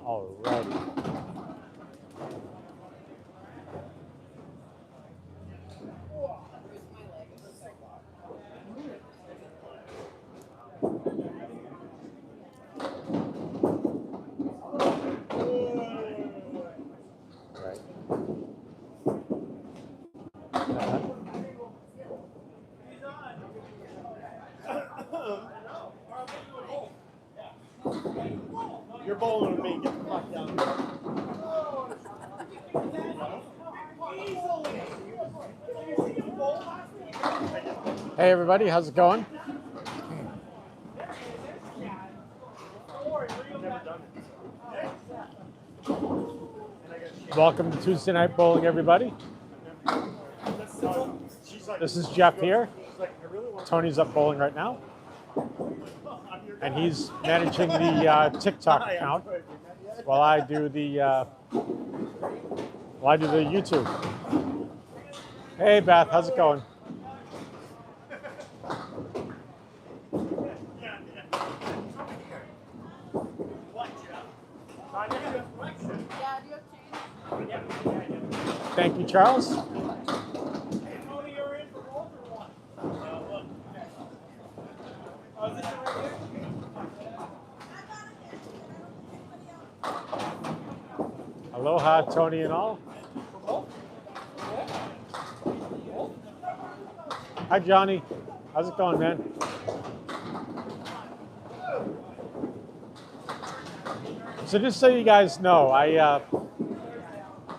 Alrighty. Right. You're bowling with me. Get the fuck down there. Hey everybody, how's it going? Welcome to Tuesday Night Bowling, everybody. This is Jeff here. Tony's up bowling right now. And he's managing the TikTok account while I do the YouTube. Hey Beth, how's it going? Thank you, Charles. Aloha, Tony and all. Hi, Johnny. How's it going, man? So just so you guys know, I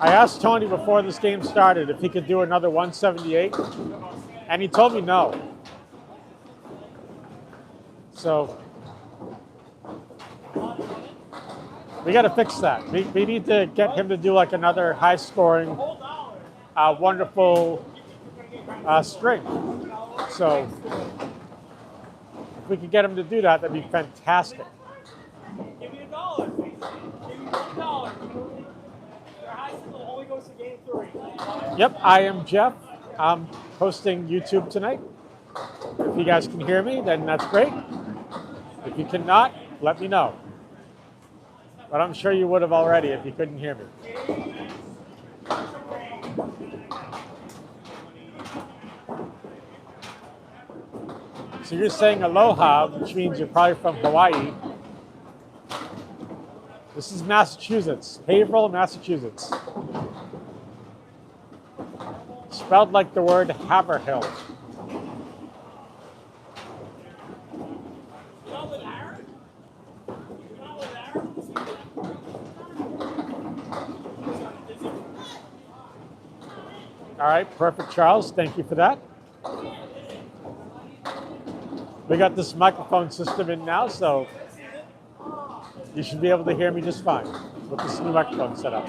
asked Tony before this game started if he could do another 178, and he told me no. So we got to fix that. We need to get him to do like another high-scoring, wonderful string. So if we could get him to do that, that'd be fantastic. Give me $1. Give me $1. Your high single only goes to game 3. Yep, I am Jeff. I'm hosting YouTube tonight. If you guys can hear me, then that's great. If you cannot, let me know. But I'm sure you would have already if you couldn't hear me. So you're saying aloha, which means you're probably from Hawaii. This is Massachusetts, Haverhill, Massachusetts. Spelled like the word Haverhill. All right, perfect, Charles. Thank you for that. We got this microphone system in now, so you should be able to hear me just fine with this new microphone set up.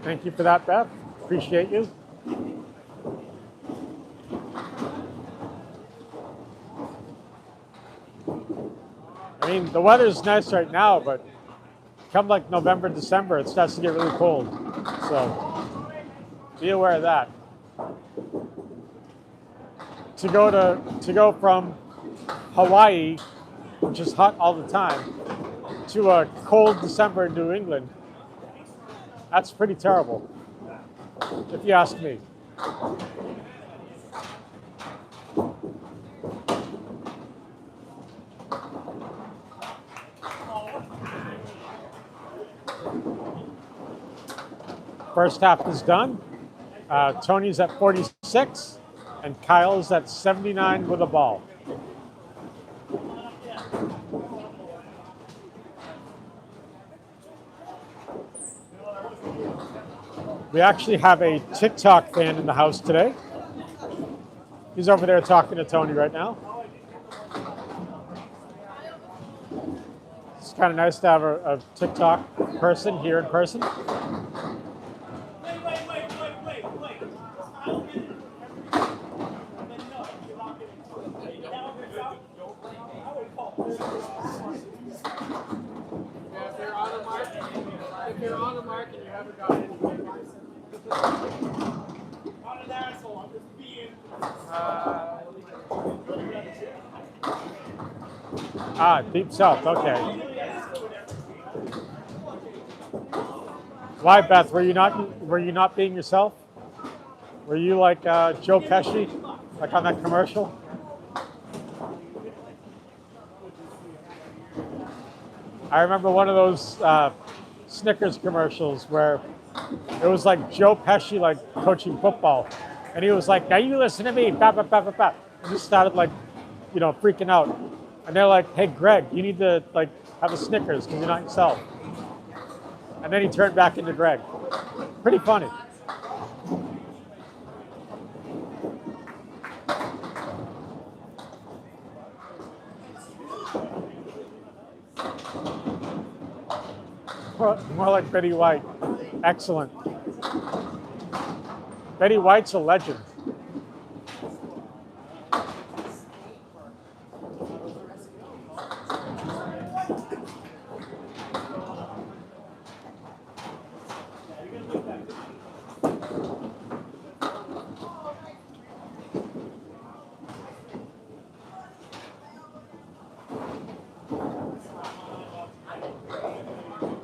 Thank you for that, Beth. Appreciate you. I mean, the weather's nice right now, but come like November, December, it starts to get really cold. So be aware of that. To go from Hawaii, which is hot all the time, to a cold December in New England, that's pretty terrible, if you ask me. First half is done. Tony's at 46, and Kyle's at 79 with a ball. We actually have a TikTok fan in the house today. He's over there talking to Tony right now. It's kind of nice to have a TikTok person here in person. Wait. I'll get it. And then no, you're not getting to it. That one works out. I would call it. Yeah, if you're on the market, you haven't got any. Not an asshole. I'm just being. Deep South. Okay. Why, Beth? Were you not being yourself? Were you like Joe Pesci, like on that commercial? I remember one of those Snickers commercials where it was like Joe Pesci like coaching football, and he was like, "Now you listen to me," bap, bap, bap, bap, bap. And he started like, freaking out. And they're like, "Hey, Greg, you need to like have a Snickers because you're not yourself." And then he turned back into Greg. Pretty funny. More like Betty White. Excellent. Betty White's a legend.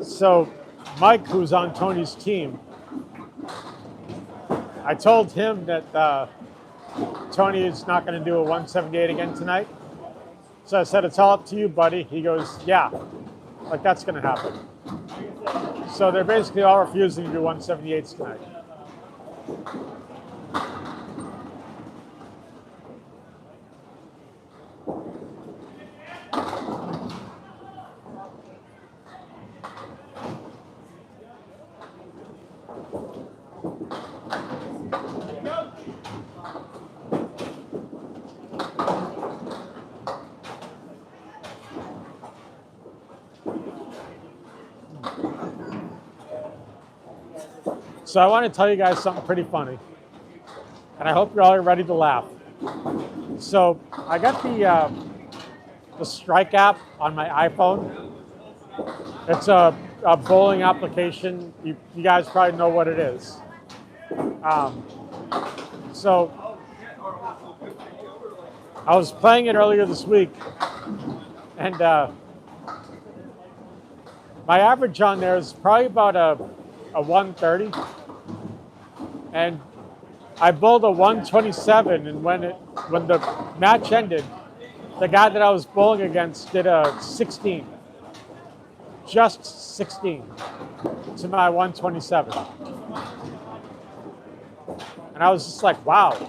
So Mike, who's on Tony's team, I told him that Tony is not going to do a 178 again tonight. So I said, "It's all up to you, buddy." He goes, "Yeah, like that's going to happen." So they're basically all refusing to do 178s tonight. So I want to tell you guys something pretty funny, and I hope you're all ready to laugh. So I got the Strike app on my iPhone. It's a bowling application. You guys probably know what it is. So I was playing it earlier this week, and my average on there is probably about a 130. And I bowled a 127, and when the match ended, the guy that I was bowling against did a 16. Just 16 to my 127. And I was just like, wow.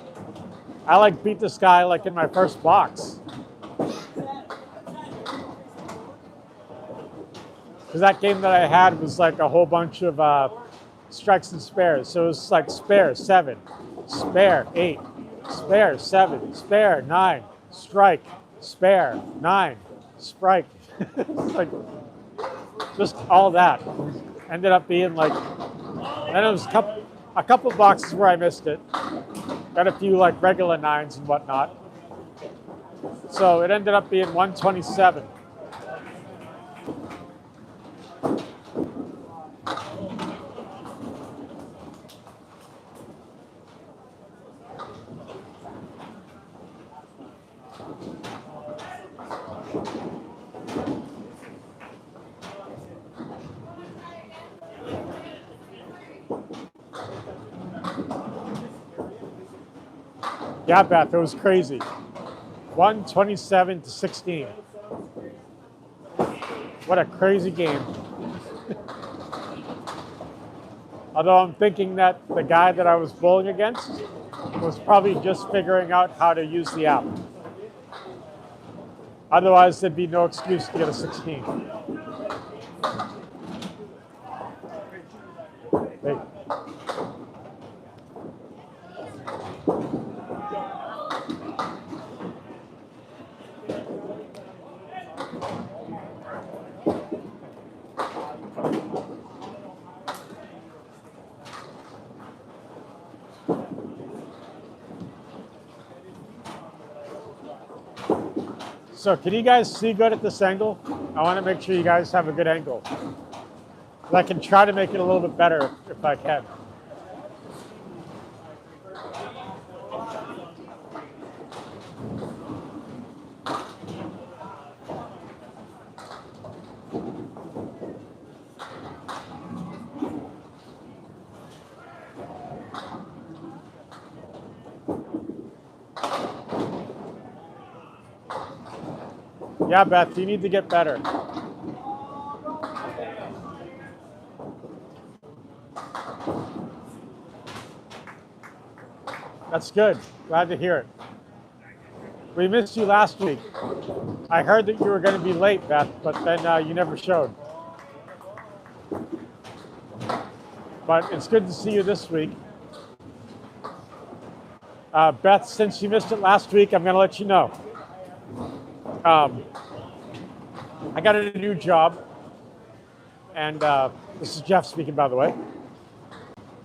I like beat this guy like in my first box. Because that game that I had was like a whole bunch of strikes and spares. So it was like spare 7, spare 8, spare 7, spare 9, strike, spare 9, strike. It's like just all that. Ended up being like, and it was a couple boxes where I missed it. Got a few like regular 9s and whatnot. So it ended up being 127. Yeah, Beth, it was crazy. 127 to 16. What a crazy game. Although I'm thinking that the guy that I was bowling against was probably just figuring out how to use the app. Otherwise, there'd be no excuse to get a 16. Hey. So can you guys see good at this angle? I want to make sure you guys have a good angle. I can try to make it a little bit better if I can. Yeah, Beth, you need to get better. That's good. Glad to hear it. We missed you last week. I heard that you were going to be late, Beth, but then you never showed. But it's good to see you this week. Beth, since you missed it last week, I'm going to let you know. I got a new job, and this is Jeff speaking, by the way.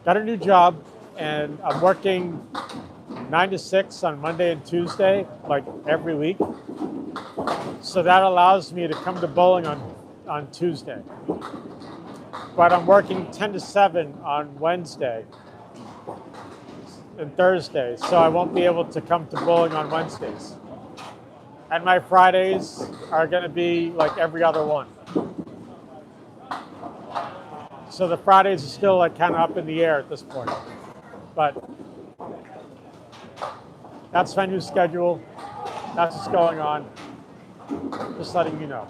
Got a new job, and I'm working 9 to 6 on Monday and Tuesday, like every week. So that allows me to come to bowling on Tuesday. But I'm working 10 to 7 on Wednesday and Thursday, so I won't be able to come to bowling on Wednesdays. And my Fridays are going to be like every other one. So the Fridays are still like kind of up in the air at this point. But that's my new schedule. That's what's going on. Just letting you know.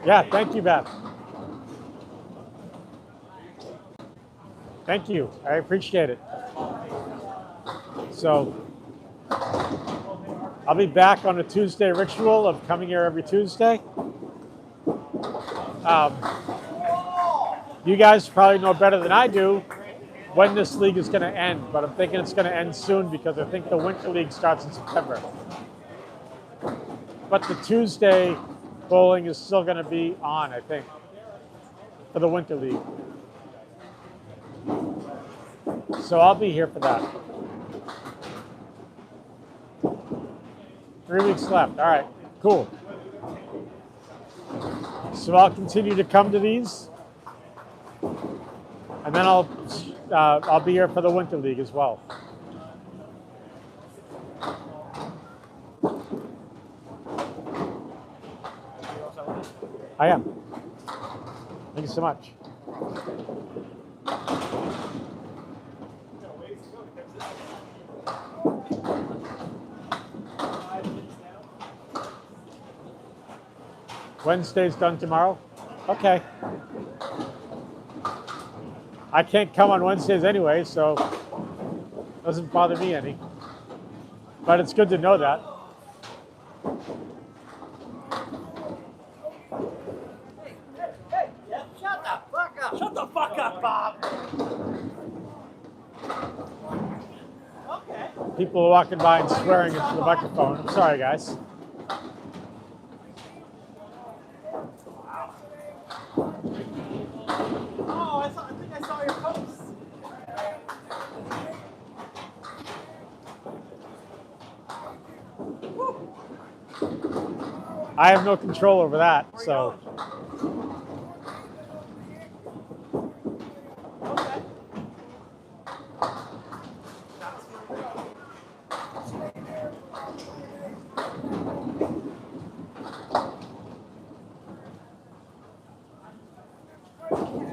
Yeah, thank you, Beth. Thank you. I appreciate it. So I'll be back on a Tuesday ritual of coming here every Tuesday. You guys probably know better than I do when this league is going to end, but I'm thinking it's going to end soon because I think the Winter League starts in September. But the Tuesday bowling is still going to be on, I think, for the Winter League. So I'll be here for that. 3 weeks left. All right, cool. So I'll continue to come to these, and then I'll be here for the Winter League as well. I am. Thank you so much. Wednesday's done tomorrow? Okay. I can't come on Wednesdays anyway, so it doesn't bother me any. But it's good to know that. Shut the fuck up, Bob. Okay. People are walking by and swearing into the microphone. I'm sorry, guys. Oh, I think I saw your post. I have no control over that, so. Okay.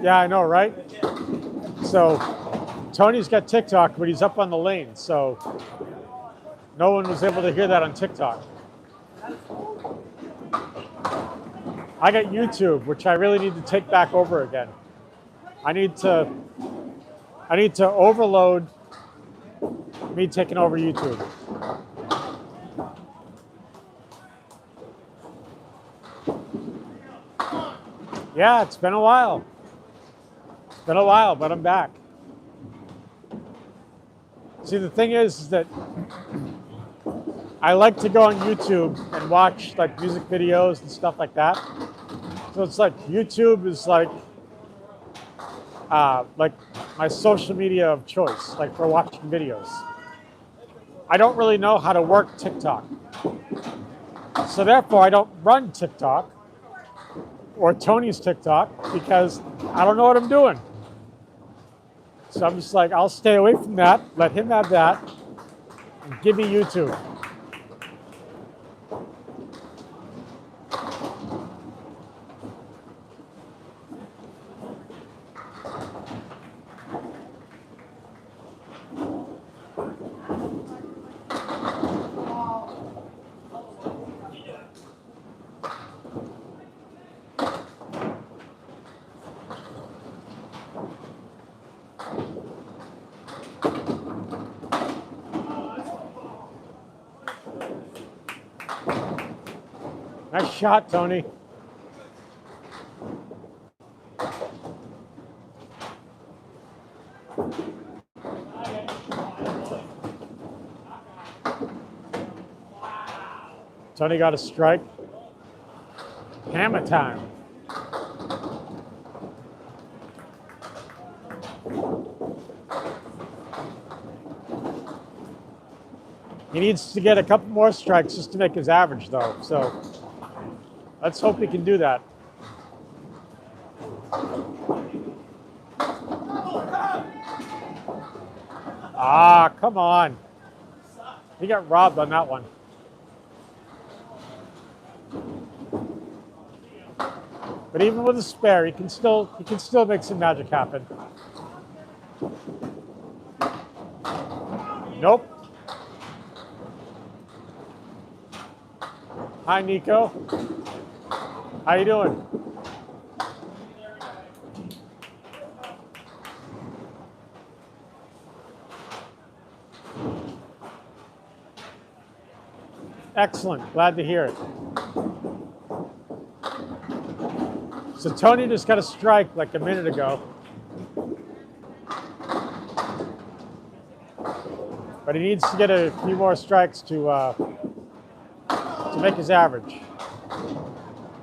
Yeah, I know, right? So Tony's got TikTok, but he's up on the lane, so no one was able to hear that on TikTok. I got YouTube, which I really need to take back over again. I need to overload me taking over YouTube. Yeah, it's been a while. It's been a while, but I'm back. See, the thing is that I like to go on YouTube and watch like music videos and stuff like that. So it's like YouTube is like my social media of choice, like for watching videos. I don't really know how to work TikTok. So therefore I don't run TikTok or Tony's TikTok because I don't know what I'm doing. So I'm just like, I'll stay away from that, let him have that, and give me YouTube. Nice shot, Tony. Tony got a strike. Hammer time. He needs to get a couple more strikes just to make his average, though. So let's hope he can do that. Ah, come on. He got robbed on that one. But even with a spare, he can still make some magic happen. Nope. Hi, Nico. How you doing? Excellent. Glad to hear it. So Tony just got a strike like a minute ago. But he needs to get a few more strikes to make his average.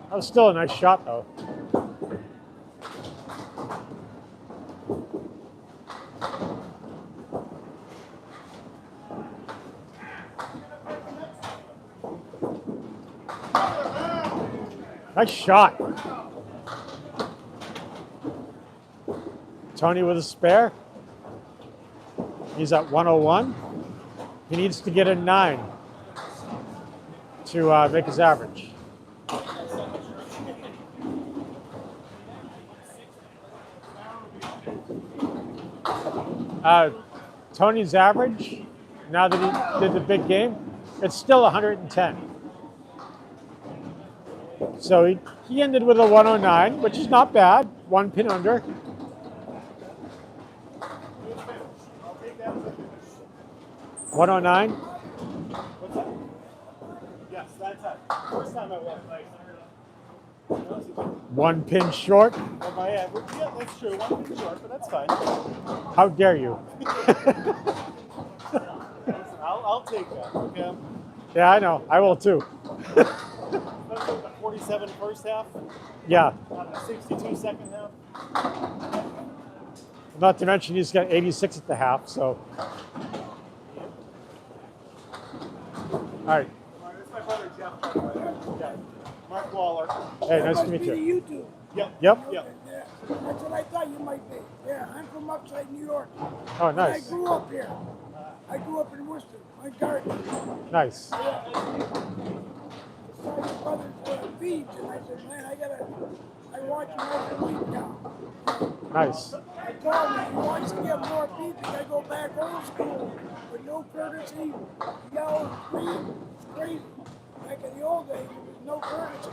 That was still a nice shot, though. Nice shot. Tony with a spare. He's at 101. He needs to get a 9 to make his average. Tony's average, now that he did the big game, it's still 110. So he ended with a 109, which is not bad. 1 pin under. I'll take that. 109. What's that? Yes, that's it. First time I won. Like, 1 pin short. of my average. Yeah, that's true. 1 pin short, but that's fine. How dare you? Listen, I'll take that. Okay. Yeah, I know. I will too. That's the 47 first half. Yeah. On the 62 second half. Not to mention he's got 86 at the half. So. All right. That's my brother Jeff. Yeah. Mark Waller. Hey, nice to meet you. YouTube. Yep. Yep. Yep. Yeah, that's what I thought you might be. Yeah, I'm from upstate New York. Oh, And I nice. grew up here. I grew up in Worcester, my garden. Nice. I saw your brother's feeds, and I said, man, I watch him every week now. Nice. I told him, he wants to get more feeds, he got to go back old school with no courtesy, yell, scream, it's crazy. Back in the old days, there was no courtesy.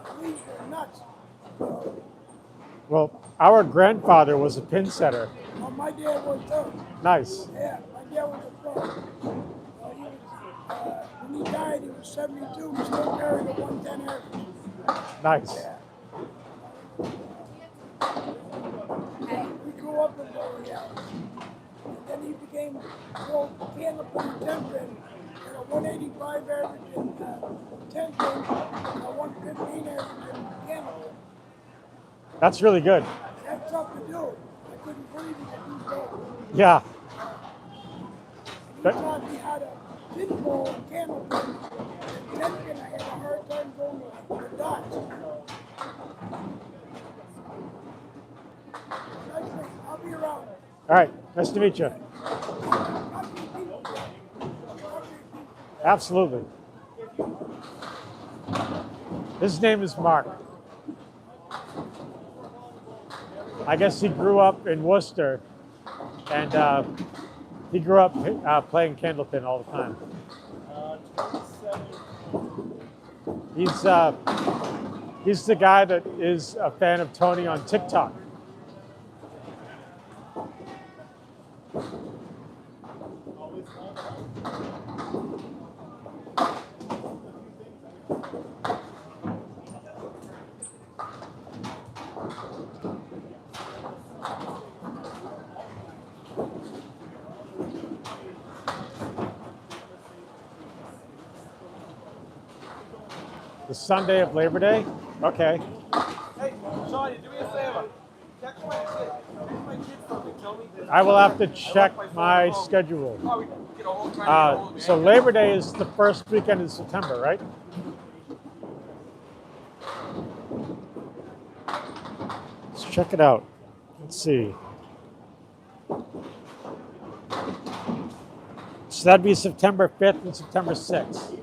Police were nuts. So, Well, our grandfather was a pin setter. well, my dad was too. Nice. Yeah, my dad was a pro. When he died, he was 72. He still carried a 110 average. Nice. Yeah. We grew up in Beverage. And then he became called Candlepin champion at a 185 average in 10 pin, 115 average in Candlepin. That's really good. That's tough to do. I couldn't believe he could do both. Yeah. He But- taught me how to pinball and Candlepin. And 10 pin, I had a hard time going the dots. That's great. I'll be around. All right. Nice to meet you. Absolutely. His name is Mark. I guess he grew up in Worcester, and he grew up playing Candlepin all the time. He's the guy that is a fan of Tony on TikTok. The Sunday of Labor Day? Okay. Hey, Johnny, do me a favor. Text my kid. Text my kid something. Tell me that. I will have to check my schedule. Oh, we can get a whole time. So Labor Day is the first weekend in September, right? Let's check it out. Let's see. So that'd be September 5th and September 6th.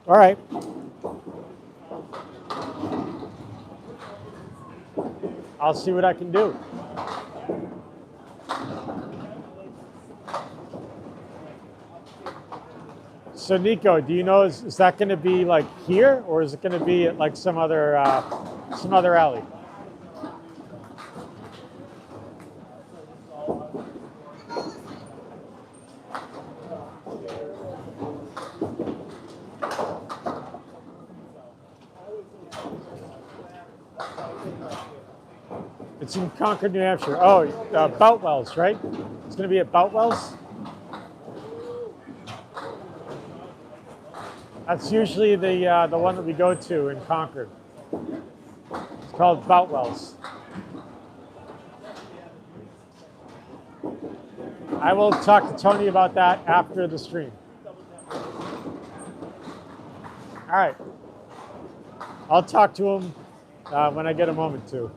All right. I'll see what I can do. So Nico, do you know, is that going to be like here, or is it going to be at like some other alley? It's in Concord, New Hampshire. Oh, Boutwell's, right? It's going to be at Boutwell's. That's usually the one that we go to in Concord. It's called Boutwell's. I will talk to Tony about that after the stream. All right. I'll talk to him when I get a moment to.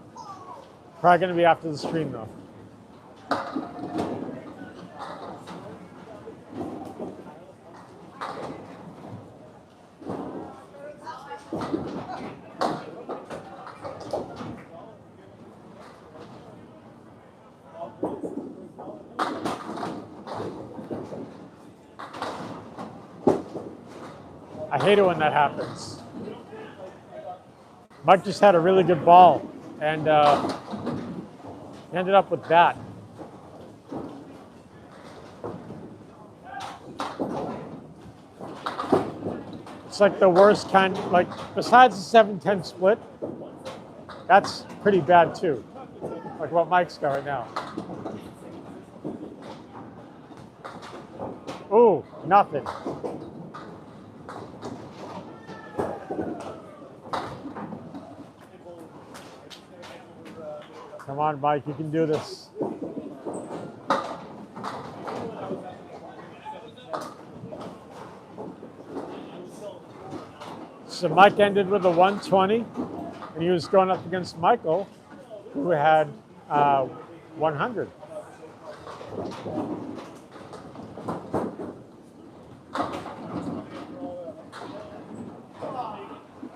Probably going to be after the stream, though. I hate it when that happens. Mike just had a really good ball, and ended up with that. It's like the worst kind, like besides the 7-10 split, that's pretty bad too. Like what Mike's got right now. Ooh, nothing. Come on, Mike, you can do this. So Mike ended with a 120, and he was going up against Michael, who had 100.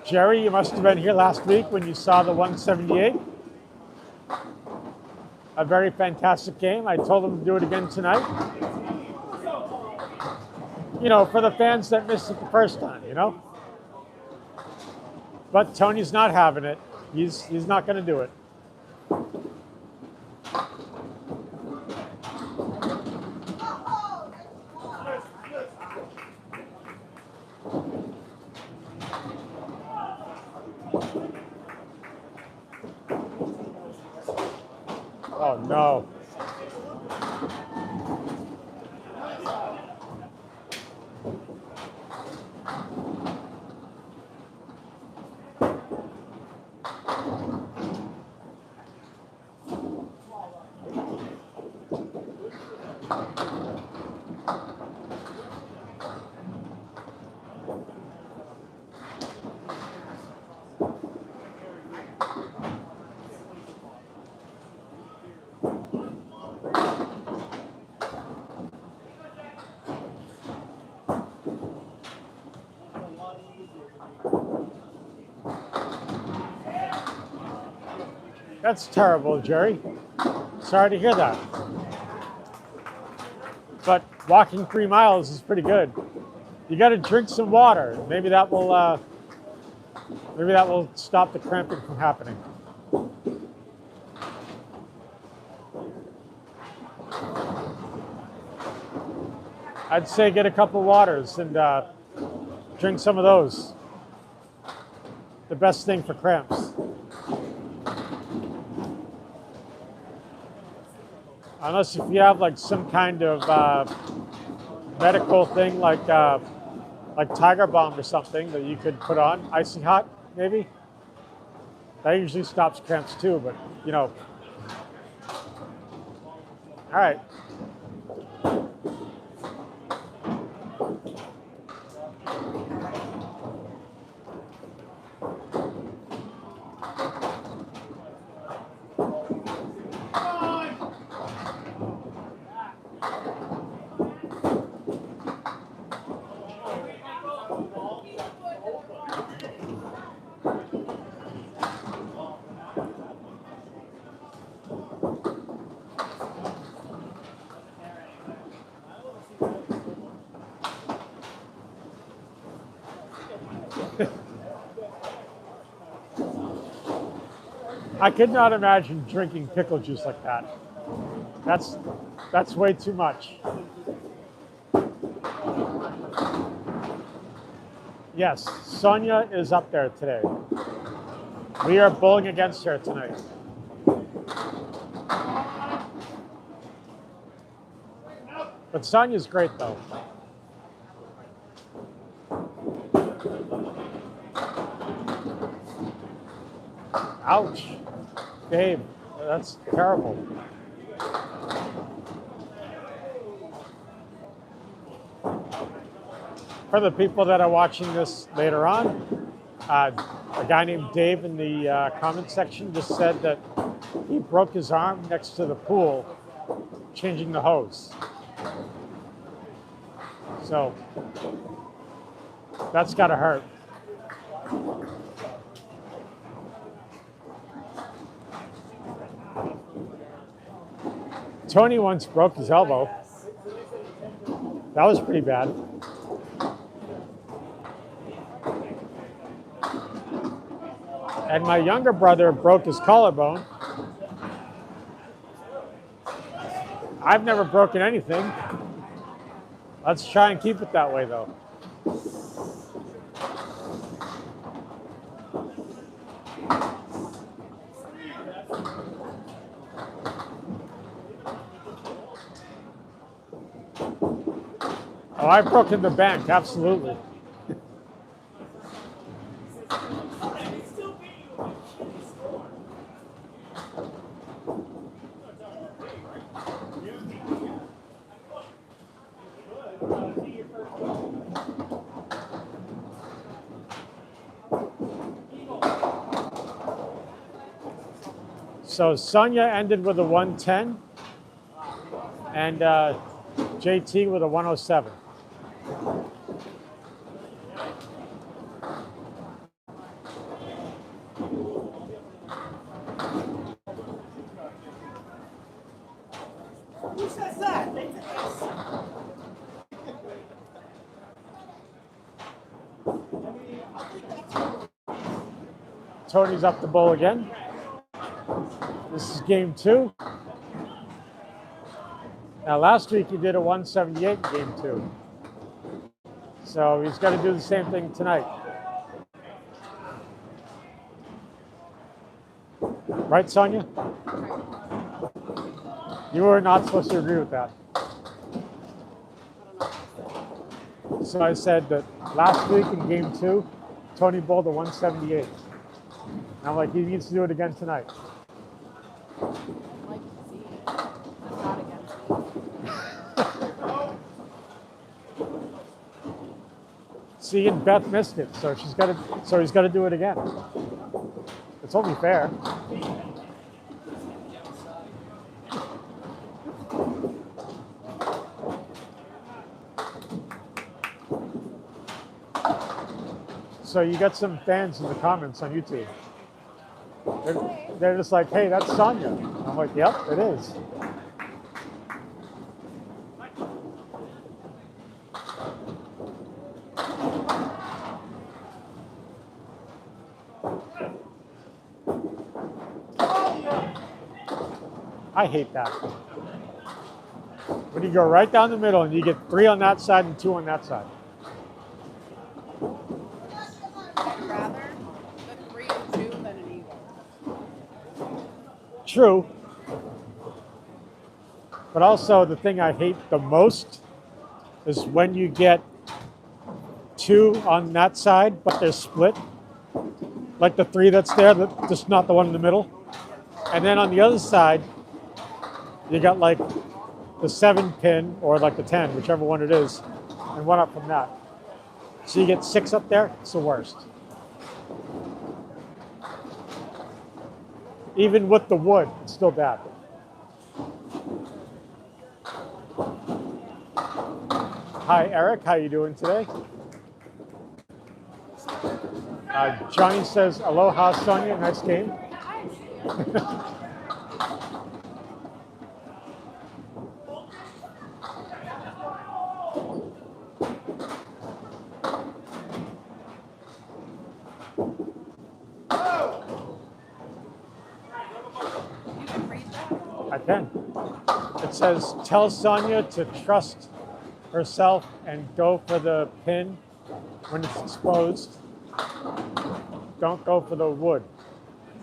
Jerry, you must have been here last week when you saw the 178. A very fantastic game. I told him to do it again tonight. You know, for the fans that missed it the first time, you know? But Tony's not having it. He's not going to do it. Oh, no. That's terrible, Jerry. Sorry to hear that. But walking 3 miles is pretty good. You got to drink some water. Maybe that will stop the cramping from happening. I'd say get a couple waters and drink some of those. The best thing for cramps. Unless if you have like some kind of medical thing like Tiger Balm or something that you could put on, icy hot maybe. That usually stops cramps too, but you know. All right. I could not imagine drinking pickle juice like that. That's way too much. Yes, Sonia is up there today. We are bowling against her tonight. But Sonia's great though. Ouch. Babe, that's terrible. For the people that are watching this later on, a guy named Dave in the comment section just said that he broke his arm next to the pool changing the hose. So that's gotta hurt. Tony once broke his elbow. That was pretty bad. And my younger brother broke his collarbone. I've never broken anything. Let's try and keep it that way though. Oh, I've broken the bank, absolutely. So Sonia ended with a 110 and JT with a 107. Who says that? Tony's up the bowl again. This is game 2. Now last week he did a 178 in game 2. So he's got to do the same thing tonight. Right, Sonia? You were not supposed to agree with that. So I said that last week in game 2, Tony bowled a 178. And I'm like, he needs to do it again tonight. See, and Beth missed it, so he's got to do it again. It's only fair. So you got some fans in the comments on YouTube. They're just like, hey, that's Sonia. I'm like, yep, it is. I hate that. When you go right down the middle and you get 3 on that side and 2 on that side. I'd rather the 3 and 2 than an eagle. True. But also the thing I hate the most is when you get 2 on that side, but they're split. Like the 3 that's there, just not the one in the middle. And then on the other side, you got like the 7 pin or like the 10, whichever one it is, and 1 up from that. So you get 6 up there, it's the worst. Even with the wood, it's still bad. Hi, Eric. How you doing today? Johnny says, aloha, Sonia. Nice game. You can read that? I can. It says, tell Sonia to trust herself and go for the pin when it's exposed. Don't go for the wood.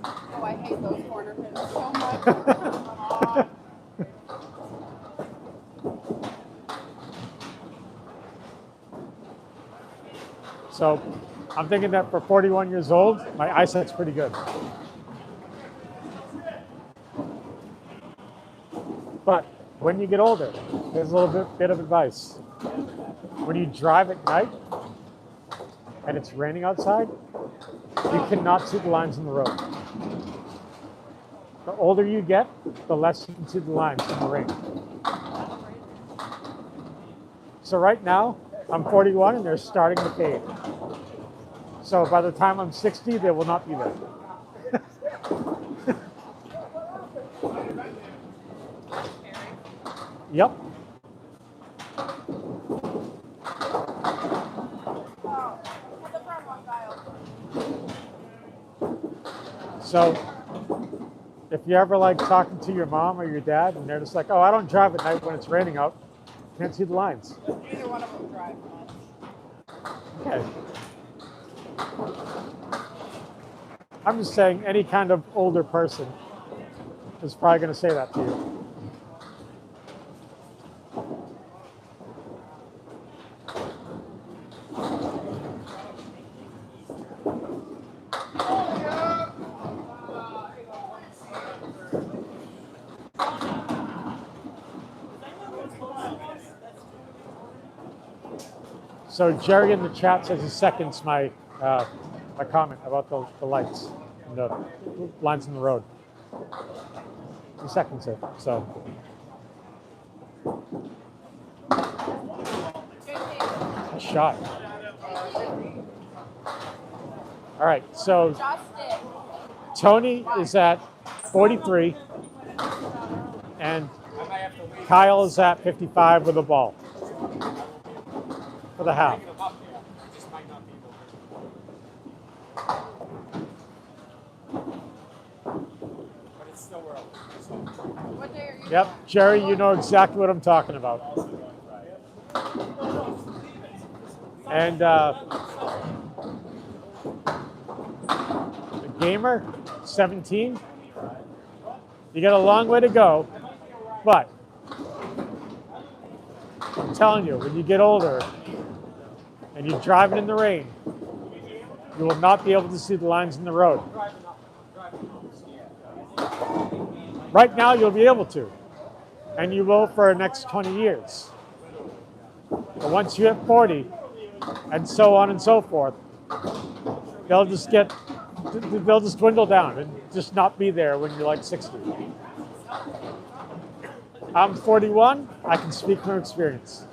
Oh, I hate those corner pins so much. So I'm thinking that for 41 years old, my eyesight's pretty good. But when you get older, there's a little bit of advice. When you drive at night and it's raining outside, you cannot see the lines in the road. The older you get, the less you can see the lines in the rain. So right now, I'm 41 and they're starting to fade. So by the time I'm 60, they will not be there. Yep. So if you ever like talking to your mom or your dad and they're just like, oh, I don't drive at night when it's raining out, can't see the lines. Neither one of them drive much. Okay. I'm just saying any kind of older person is probably going to say that to you. So Jerry in the chat says he seconds my my comment about the lights and the lines in the road. He seconds it. So a shot. All right. So Tony is at 43, and Kyle is at 55 with a ball. For the half. What day are you? Yep, Jerry, you know exactly what I'm talking about. And the gamer, 17. You got a long way to go, but I'm telling you, when you get older and you're driving in the rain, you will not be able to see the lines in the road. Right now, you'll be able to, and you will for the next 20 years. But once you hit 40, and so on and so forth, they'll just dwindle down and just not be there when you're like 60. I'm 41, I can speak from experience.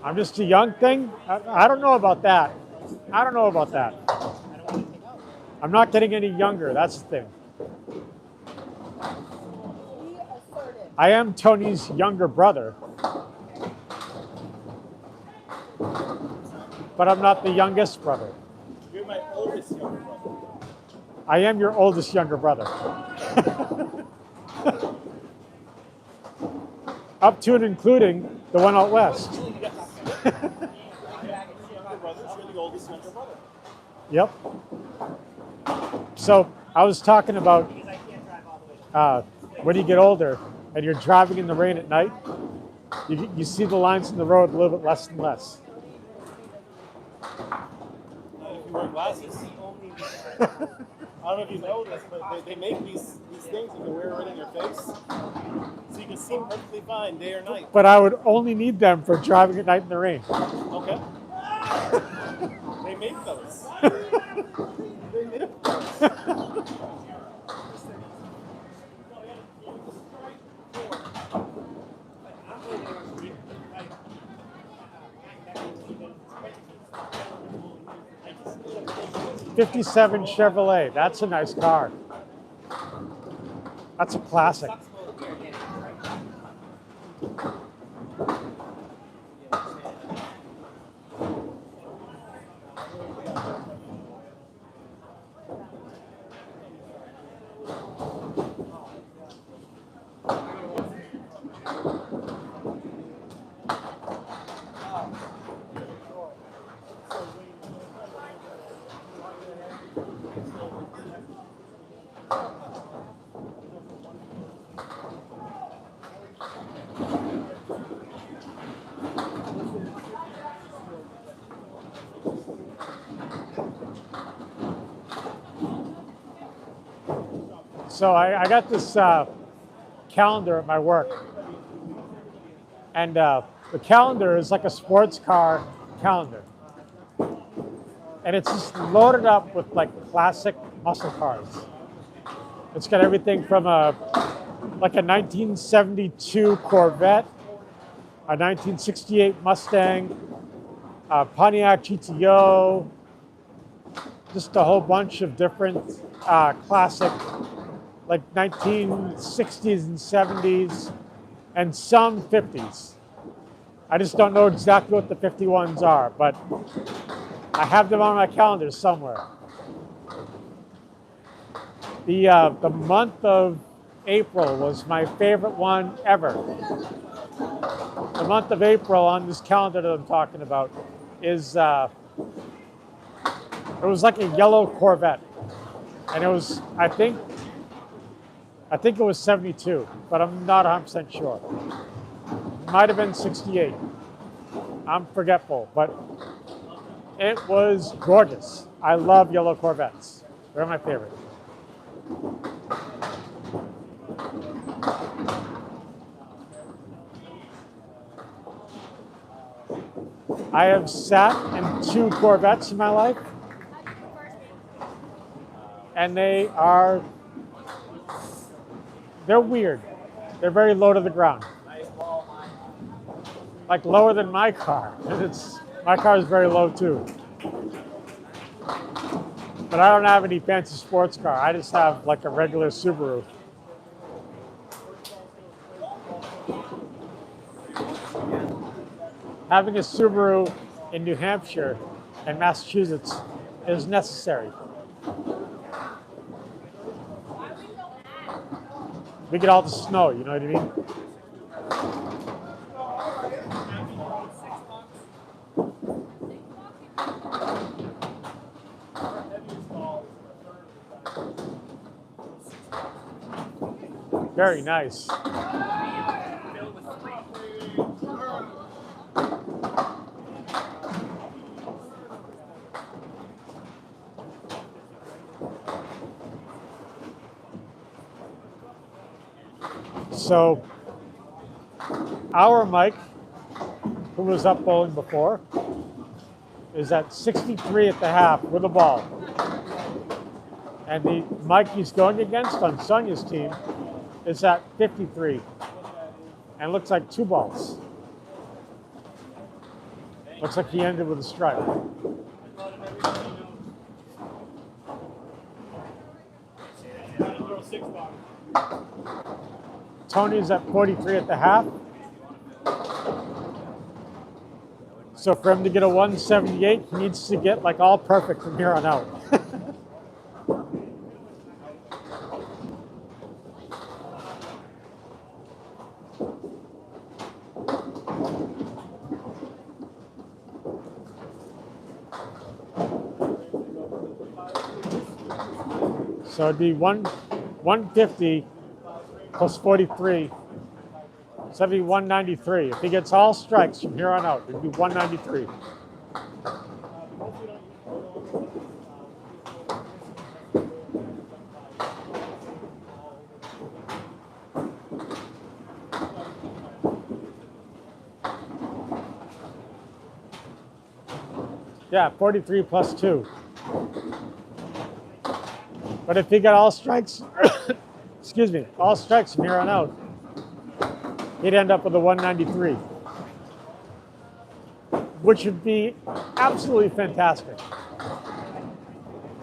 I'm just a young thing. I don't know about that. I don't know about that. I'm not getting any younger. That's the thing. Be assertive. I am Tony's younger brother, but I'm not the youngest brother. You're my oldest younger brother. I am your oldest younger brother. Up to and including the one out west. Younger brothers, you're the oldest younger brother. Yep. So I was talking about when you get older and you're driving in the rain at night, you see the lines in the road a little bit less and less. If you wear glasses. I don't know if you know this, but they make these things you can wear right in your face. So you can see perfectly fine day or night. But I would only need them for driving at night in the rain. Okay. They make those. They make those. 57 Chevrolet. That's a nice car. That's a classic. So I got this calendar at my work, and the calendar is like a sports car calendar, and it's just loaded up with like classic muscle cars. It's got everything from like a 1972 Corvette, a 1968 Mustang, a Pontiac GTO, just a whole bunch of different classic, like 1960s and 70s, and some 50s. I just don't know exactly what the 51s are, but I have them on my calendar somewhere. The month of April was my favorite one ever. The month of April on this calendar that I'm talking about is, it was like a yellow Corvette. And it was, I think it was 72, but I'm not 100% sure. Might have been 68. I'm forgetful, but it was gorgeous. I love yellow Corvettes. They're my favorite. I have sat in 2 Corvettes in my life, and they're weird. They're very low to the ground. Like lower than my car. My car is very low too. But I don't have any fancy sports car. I just have like a regular Subaru. Having a Subaru in New Hampshire and Massachusetts is necessary. We get all the snow, you know what I mean? Very nice. So our Mike, who was up bowling before, is at 63 at the half with a ball. And the Mike he's going against on Sonia's team is at 53 and looks like 2 balls. Looks like he ended with a strike. Throw 6 bucks. Tony's at 43 at the half. So for him to get a 178, he needs to get like all perfect from here on out. So it'd be 150 plus 43. So that'd be 193. If he gets all strikes from here on out, it'd be 193. Yeah, 43 plus 2. But if he got all strikes, excuse me, all strikes from here on out, he'd end up with a 193, which would be absolutely fantastic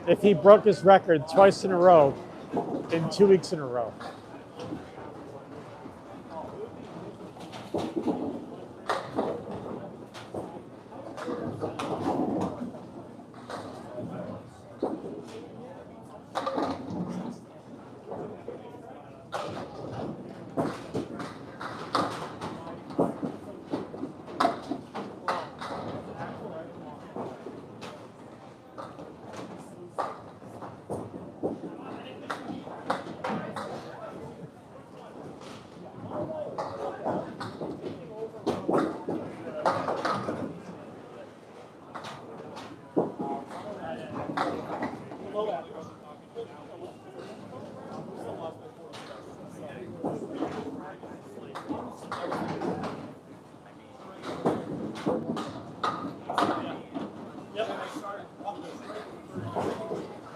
if he broke his record twice in a row in 2 weeks in a row.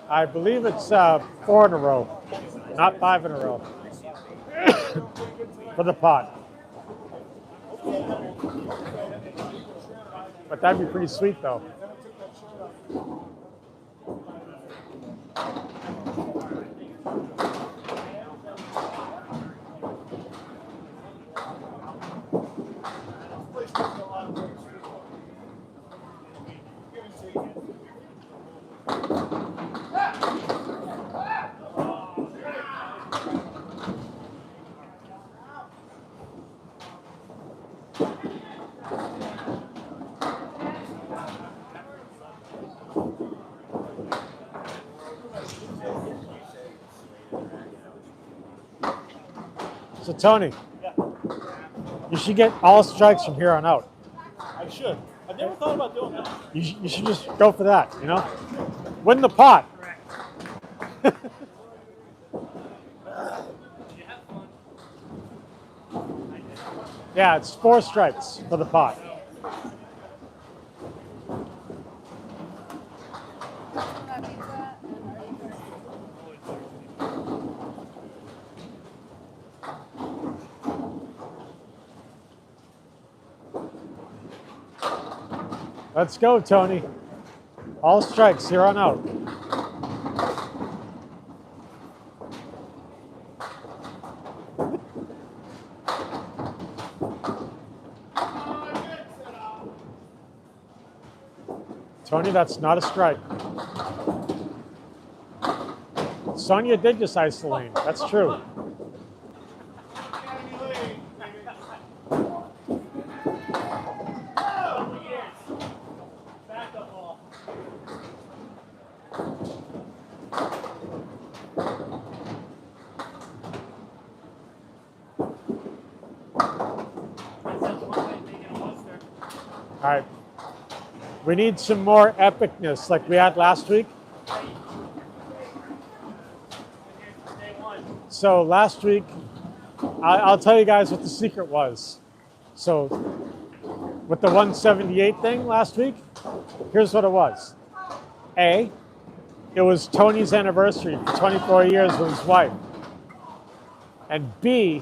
I believe it's 4 in a row, not 5 in a row for the pot. But that'd be pretty sweet though. So Tony, you should get all strikes from here on out. I should. I've never thought about doing that. You should just go for that, you know? Win the pot. Yeah, it's 4 strikes for the pot. Let's go, Tony. All strikes here on out. Tony, that's not a strike. Sonia did just ice the lane. That's true. All right. We need some more epicness like we had last week. So last week, I'll tell you guys what the secret was. So with the 178 thing last week, here's what it was. A, it was Tony's anniversary for 24 years with his wife. And B,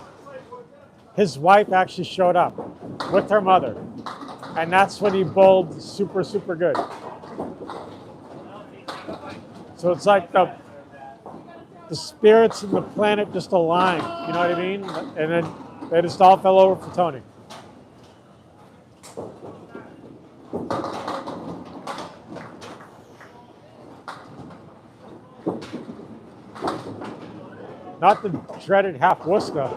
his wife actually showed up with her mother. And that's when he bowled super, super good. So it's like the spirits and the planet just aligned, you know what I mean? And then they just all fell over for Tony. Not the dreaded half Worcester.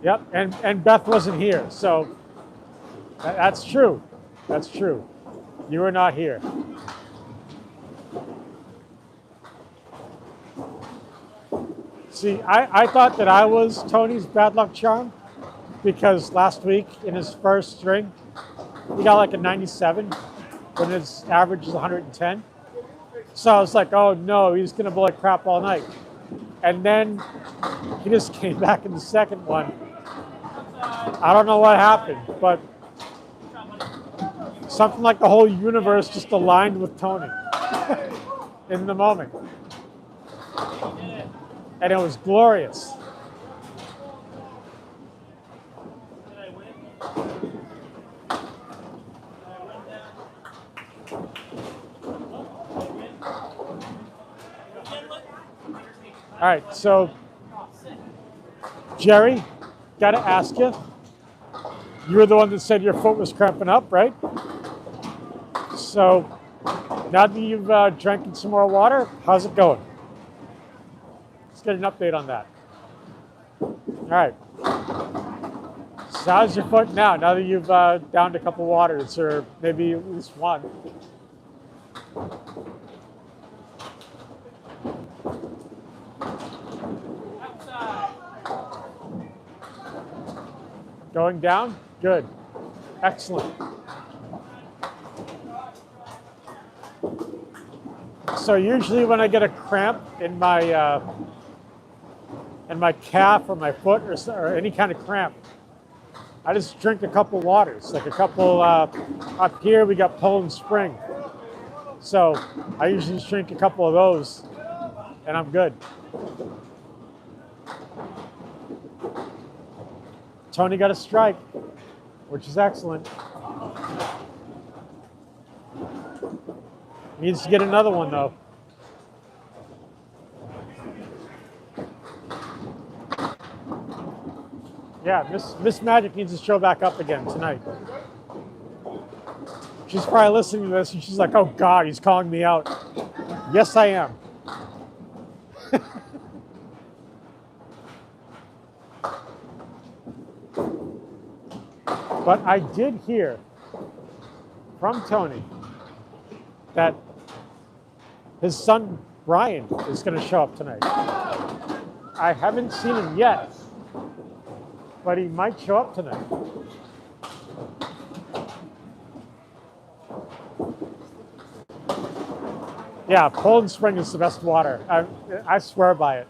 Yep, and Beth wasn't here, so that's true. That's true. You were not here. See, I thought that I was Tony's bad luck charm because last week in his first string, he got like a 97 when his average is 110. So I was like, oh no, he's going to bowl like crap all night. And then he just came back in the second one. I don't know what happened, but something like the whole universe just aligned with Tony in the moment. And it was glorious. All right, so Jerry, got to ask you. You were the one that said your foot was cramping up, right? So now that you've drank some more water, how's it going? Let's get an update on that. All right. So how's your foot now that you've downed a couple waters, or maybe at least one? Going down? Good. Excellent. So usually when I get a cramp in my calf or my foot or any kind of cramp, I just drink a couple waters, like a couple up here we got Poland Spring. So I usually just drink a couple of those and I'm good. Tony got a strike, which is excellent. Needs to get another one though. Yeah, Miss Magic needs to show back up again tonight. She's probably listening to this and she's like, oh God, he's calling me out. Yes, I am. But I did hear from Tony that his son Brian is going to show up tonight. I haven't seen him yet, but he might show up tonight. Yeah, Poland Spring is the best water. I swear by it.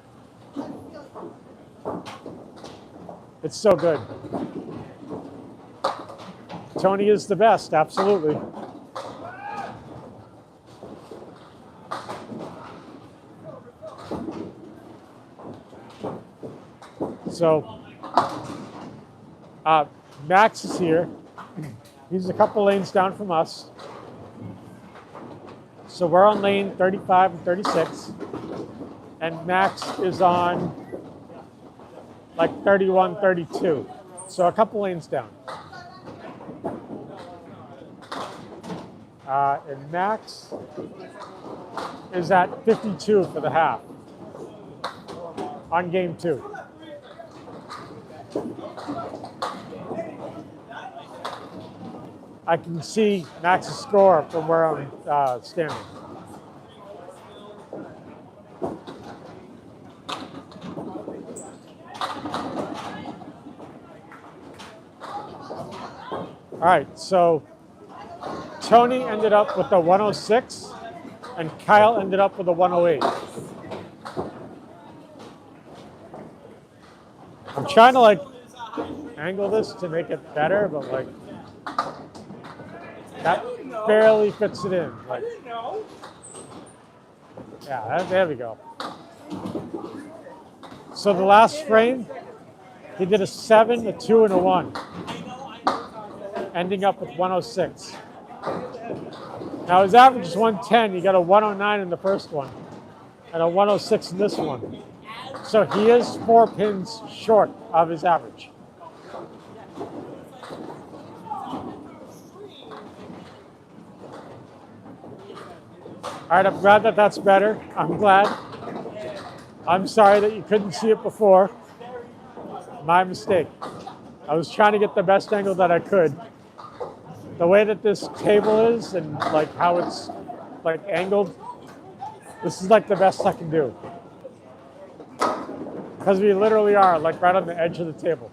It's so good. Tony is the best, absolutely. So, Max is here. He's a couple lanes down from us. So we're on lane 35 and 36. And Max is on like 31, 32. So a couple lanes down. And Max is at 52 for the half on game 2. I can see Max's score from where I'm standing. All right, so Tony ended up with a 106, and Kyle ended up with a 108. I'm trying to like angle this to make it better, but like that barely fits it in. Like, yeah, there we go. So the last frame, He did a 7, a 2, and a 1, ending up with 106. Now his average is 110. He got a 109 in the first one and a 106 in this one. So he is 4 pins short of his average. All right, I'm glad that that's better. I'm glad. I'm sorry that you couldn't see it before. My mistake. I was trying to get the best angle that I could. The way that this table is and like how it's like angled, this is like the best I can do. Because we literally are like right on the edge of the table.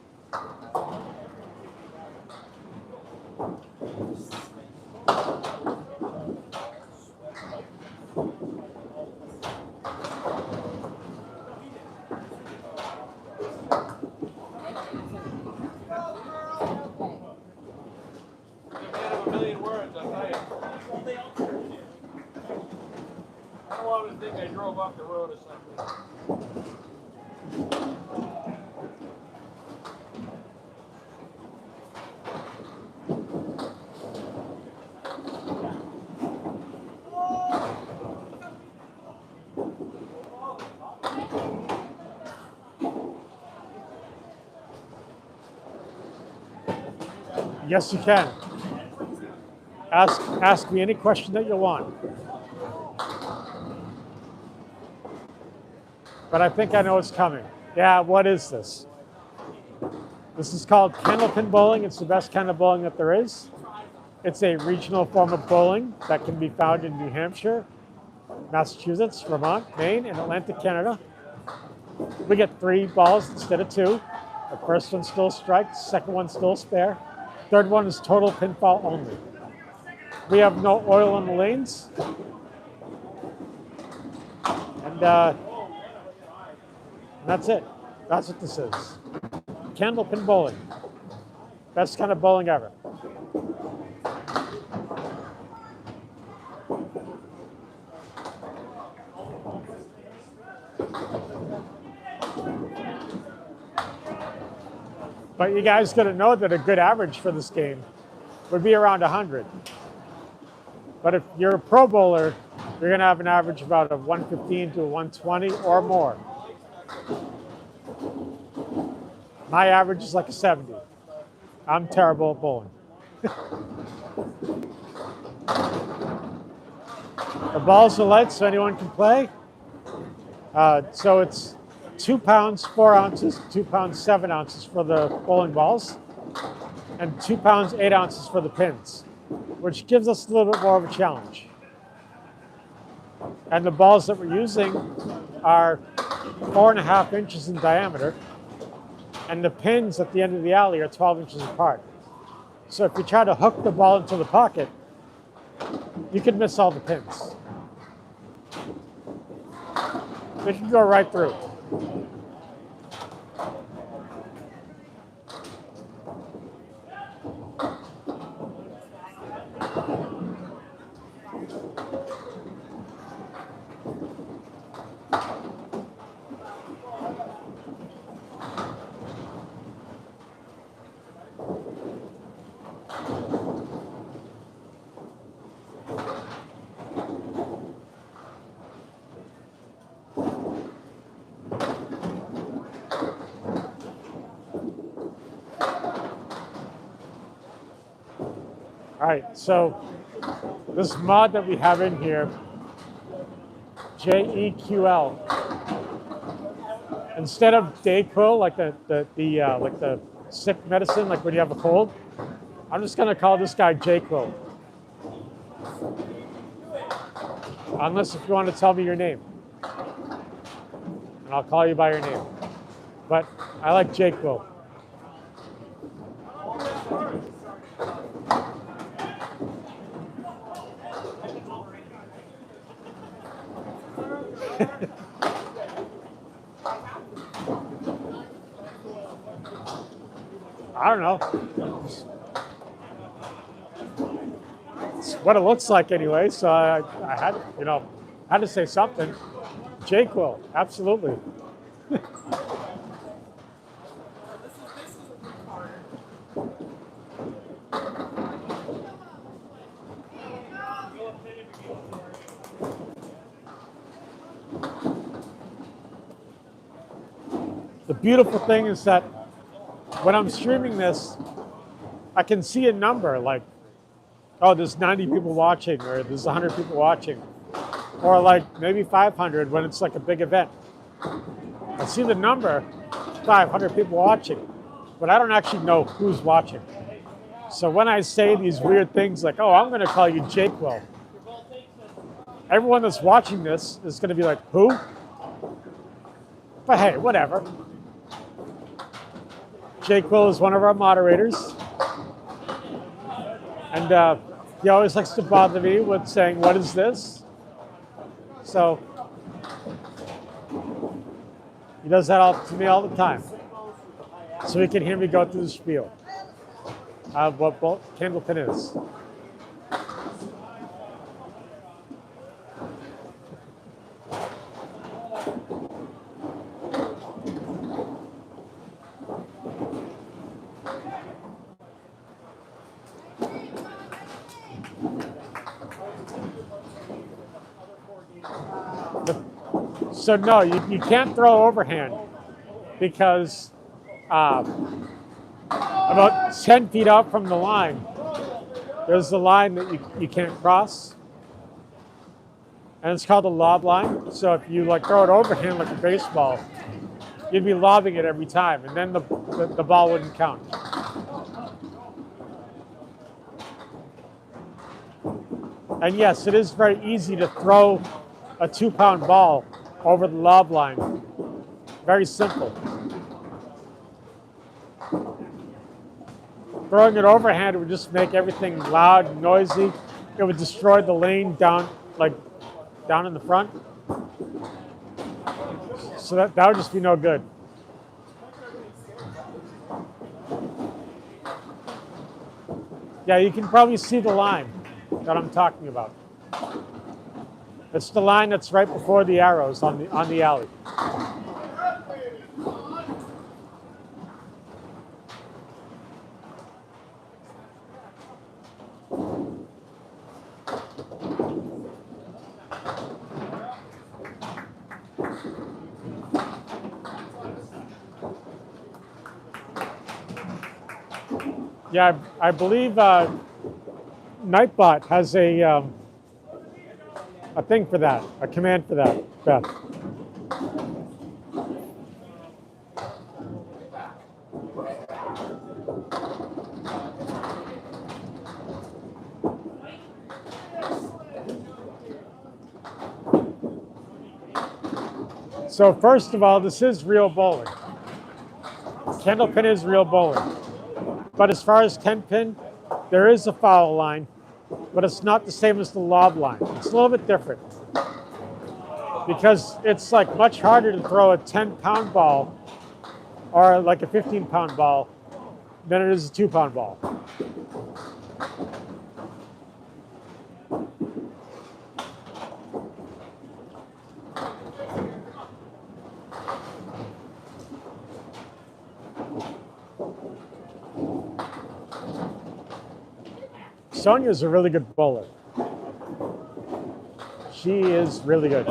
I drove off the road or something. Yes, you can. Ask me any question that you want. But I think I know what's coming. Yeah, what is this? This is called Candlepin bowling. It's the best kind of bowling that there is. It's a regional form of bowling that can be found in New Hampshire, Massachusetts, Vermont, Maine, and Atlantic Canada. We get 3 balls instead of 2. The first one still strikes, second one still spare. Third one is total pinfall only. We have no oil on the lanes. And that's it. That's what this is. Candlepin bowling. Best kind of bowling ever. But you guys got to know that a good average for this game would be around 100. But if you're a pro bowler, you're going to have an average of about a 115 to a 120 or more. My average is like a 70. I'm terrible at bowling. The balls are light, so anyone can play. So it's 2 pounds, 4 ounces, 2 pounds, 7 ounces for the bowling balls, and 2 pounds, 8 ounces for the pins, which gives us a little bit more of a challenge. And the balls that we're using are 4.5 inches in diameter, and the pins at the end of the alley are 12 inches apart. So if you try to hook the ball into the pocket, you can miss all the pins. They can go right through. All right, so this mod that we have in here, JEQL, instead of Dayquil, like the sick medicine, like when you have a cold, I'm just gonna call this guy JQuil. Unless if you want to tell me your name, and I'll call you by your name. But I like JQuil. I don't know. It's what it looks like anyway, so I had to say something. JQuil, absolutely. The beautiful thing is that when I'm streaming this, I can see a number like, oh, there's 90 people watching, or there's 100 people watching, or like maybe 500 when it's like a big event. I see the number, 500 people watching, but I don't actually know who's watching. So when I say these weird things like, oh, I'm going to call you Jake Will, everyone that's watching this is going to be like, who? But hey, whatever. Jake Will is one of our moderators. And he always likes to bother me with saying, what is this? So he does that to me all the time. So he can hear me go through the spiel of what Candlepin is. So no, you can't throw overhand because about 10 feet out from the line, there's a line that you can't cross. And it's called a lob line. So if you like throw it overhand like a baseball, you'd be lobbing it every time, and then the ball wouldn't count. And yes, it is very easy to throw a 2-pound ball over the lob line. Very simple. Throwing it overhand would just make everything loud and noisy. It would destroy the lane down in the front. So that would just be no good. Yeah, you can probably see the line that I'm talking about. It's the line that's right before the arrows on the alley. Yeah, I believe Nightbot has a thing for that, a command for that, Beth. So first of all, this is real bowling. Candlepin is real bowling. But as far as 10-pin, there is a foul line, but it's not the same as the lob line. It's a little bit different because it's like much harder to throw a 10-pound ball or like a 15-pound ball than it is a 2-pound ball. Sonia's a really good bowler. She is really good.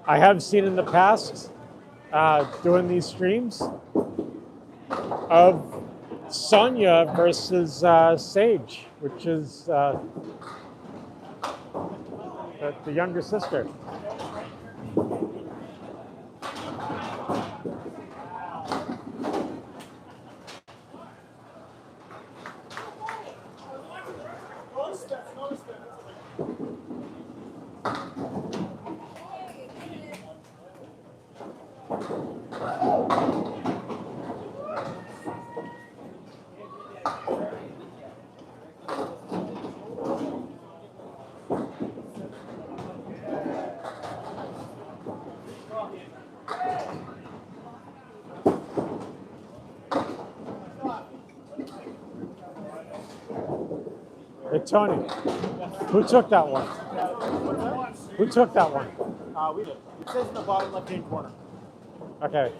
I have seen in the past doing these streams of Sonia versus Sage, which is the younger sister. Hey, Tony, who took that one? Who took that one? We did. It says in the bottom left-hand corner. Okay.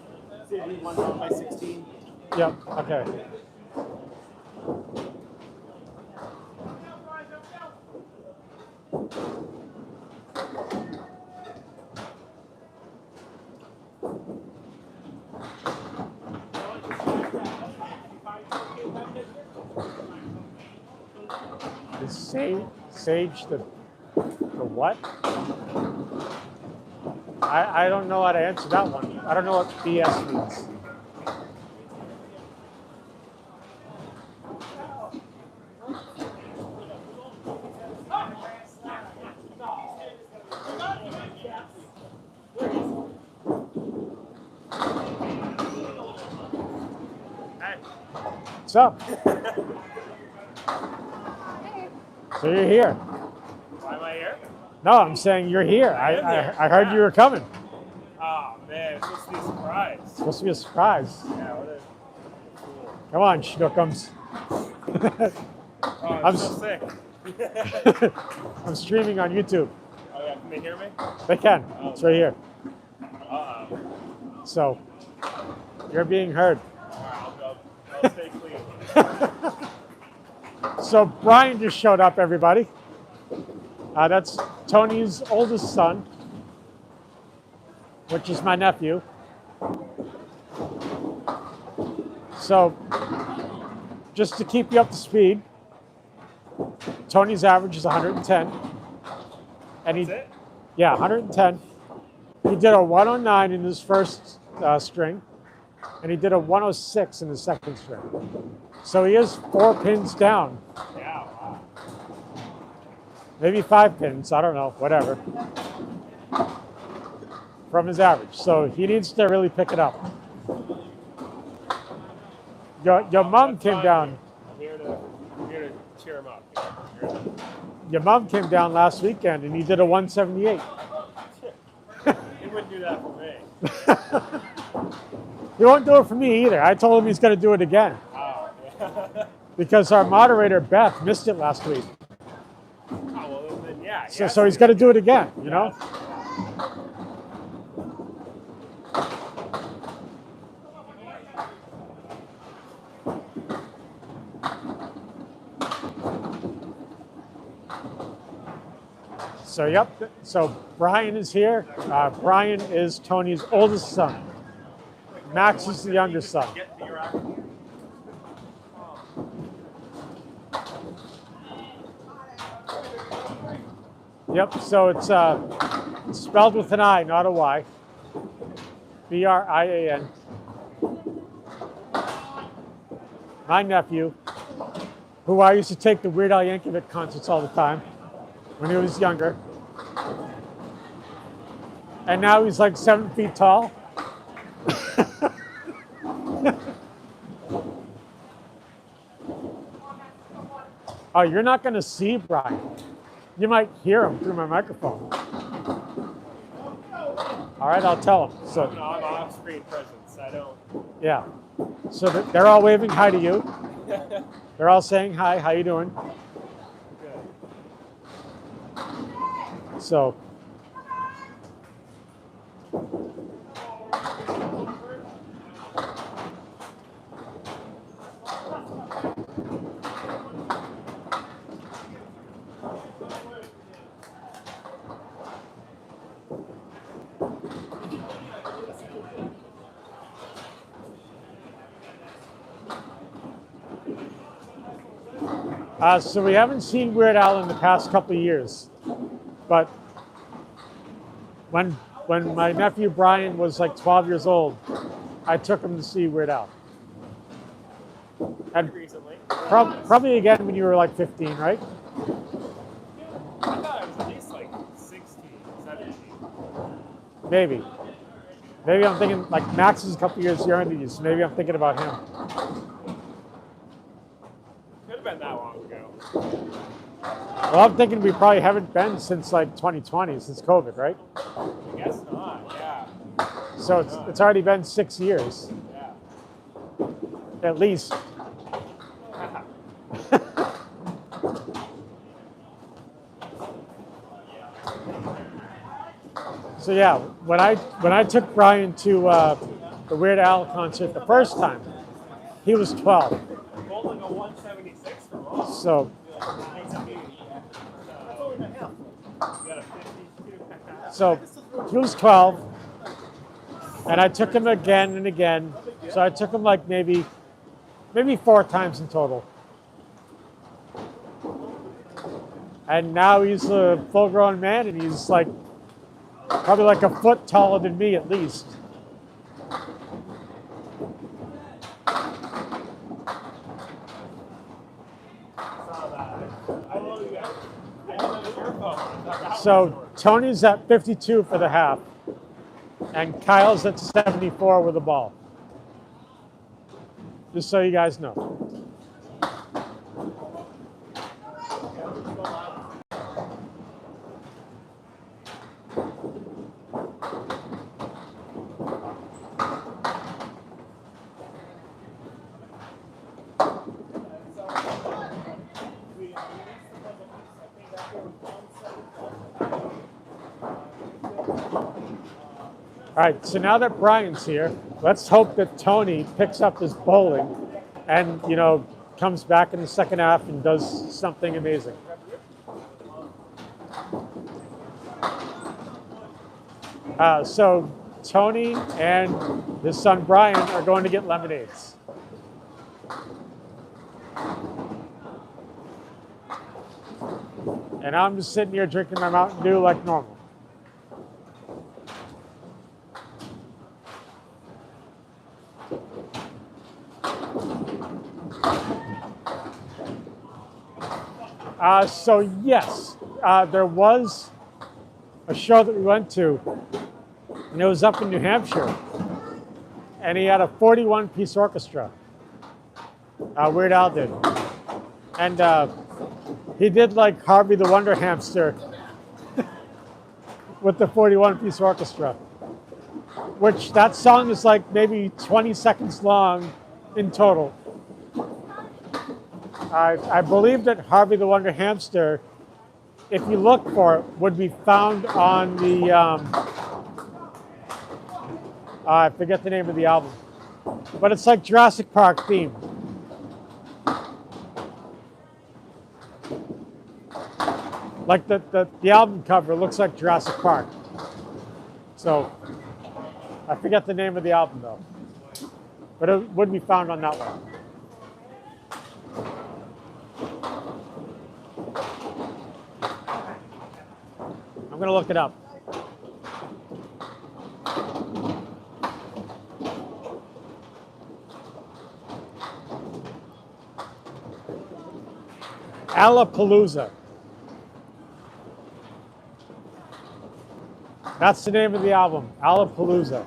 See, we won down by 16. Yep. Okay. Is sage the what? I don't know how to answer that one. I don't know what BS means. What's up? So you're here. Why am I here? No, I'm saying you're here. I heard you were coming. Oh man, it's supposed to be a surprise. It's supposed to be a surprise. Yeah, what a cool. Come on, Schnookums. Oh, I'm so sick. I'm streaming on YouTube. Oh yeah, can they hear me? They can. It's right here. Uh-oh. So you're being heard. Alright, I'll stay clean. So Brian just showed up, everybody. That's Tony's oldest son, which is my nephew. So just to keep you up to speed, Tony's average is 110. And That's it? yeah, 110. He did a 109 in his first string, and he did a 106 in the second string. So he is 4 pins down. Yeah, wow. Maybe 5 pins, I don't know, whatever, from his average. So he needs to really pick it up. Your mom came down. I'm here to cheer him up. Your mom came down last weekend and he did a 178. He wouldn't do that for me. He won't do it for me either. I told him he's going to do it again Oh, yeah. because our moderator Beth missed it last week. Oh, well, then, yeah. So he's got to do it again, you know? So, yep. So Brian is here. Brian is Tony's oldest son. Max is the youngest son. Yep. So it's spelled with an I, not a Y. Brian. My nephew, who I used to take the Weird Al Yankovic concerts all the time when he was younger. And now he's like 7 feet tall. Oh, you're not going to see Brian. You might hear him through my microphone. All right, I'll tell him. So, No, I'm off-screen presence. I don't. yeah. So they're all waving hi to you. They're all saying hi. How you doing? Good. So. So we haven't seen Weird Al in the past couple of years, but when my nephew Brian was like 12 years old, I took him to see Weird Al. And Recently. probably again when you were like 15, right? I thought I was at least like 16, 17. Maybe. Maybe I'm thinking like Max is a couple years younger than you, so maybe I'm thinking about him. Could have been that long ago. Well, I'm thinking we probably haven't been since like 2020, since COVID, right? I guess not, yeah. So it's already been 6 years, Yeah. at least. So yeah, when I took Brian to the Weird Al concert the first time, he was 12. Rolling a 176 for Ross. So, That's only a half. You got a 52. so he was 12, and I took him again and again. So I took him like maybe 4 times in total. And now he's a full-grown man, and he's like probably like a foot taller than me at least. So Tony's at 52 for the half, and Kyle's at 74 with the ball. Just so you guys know. All right, so now that Brian's here, let's hope that Tony picks up his bowling and, you know, comes back in the second half and does something amazing. So Tony and his son Brian are going to get lemonades. And I'm just sitting here drinking my Mountain Dew like normal. So yes, there was a show that we went to, and it was up in New Hampshire, and he had a 41-piece orchestra. Weird Al did, and he did like Harvey the Wonder Hamster with the 41-piece orchestra, which that song is like maybe 20 seconds long in total. I believe that Harvey the Wonder Hamster, if you look for it, would be found on the, I forget the name of the album, but it's like Jurassic Park themed. Like the album cover looks like Jurassic Park. So, I forget the name of the album though, but it would be found on that one. I'm going to look it up. Alapalooza. That's the name of the album, Alapalooza.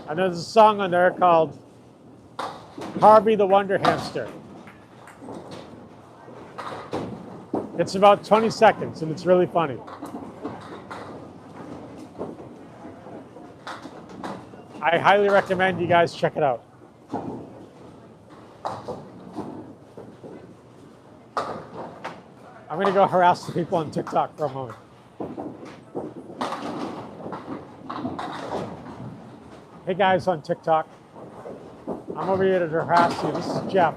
And there's a song on there called Harvey the Wonder Hamster. It's about 20 seconds, and it's really funny. I highly recommend you guys check it out. I'm going to go harass the people on TikTok for a moment. Hey guys on TikTok. I'm over here to harass you. This is Jeff.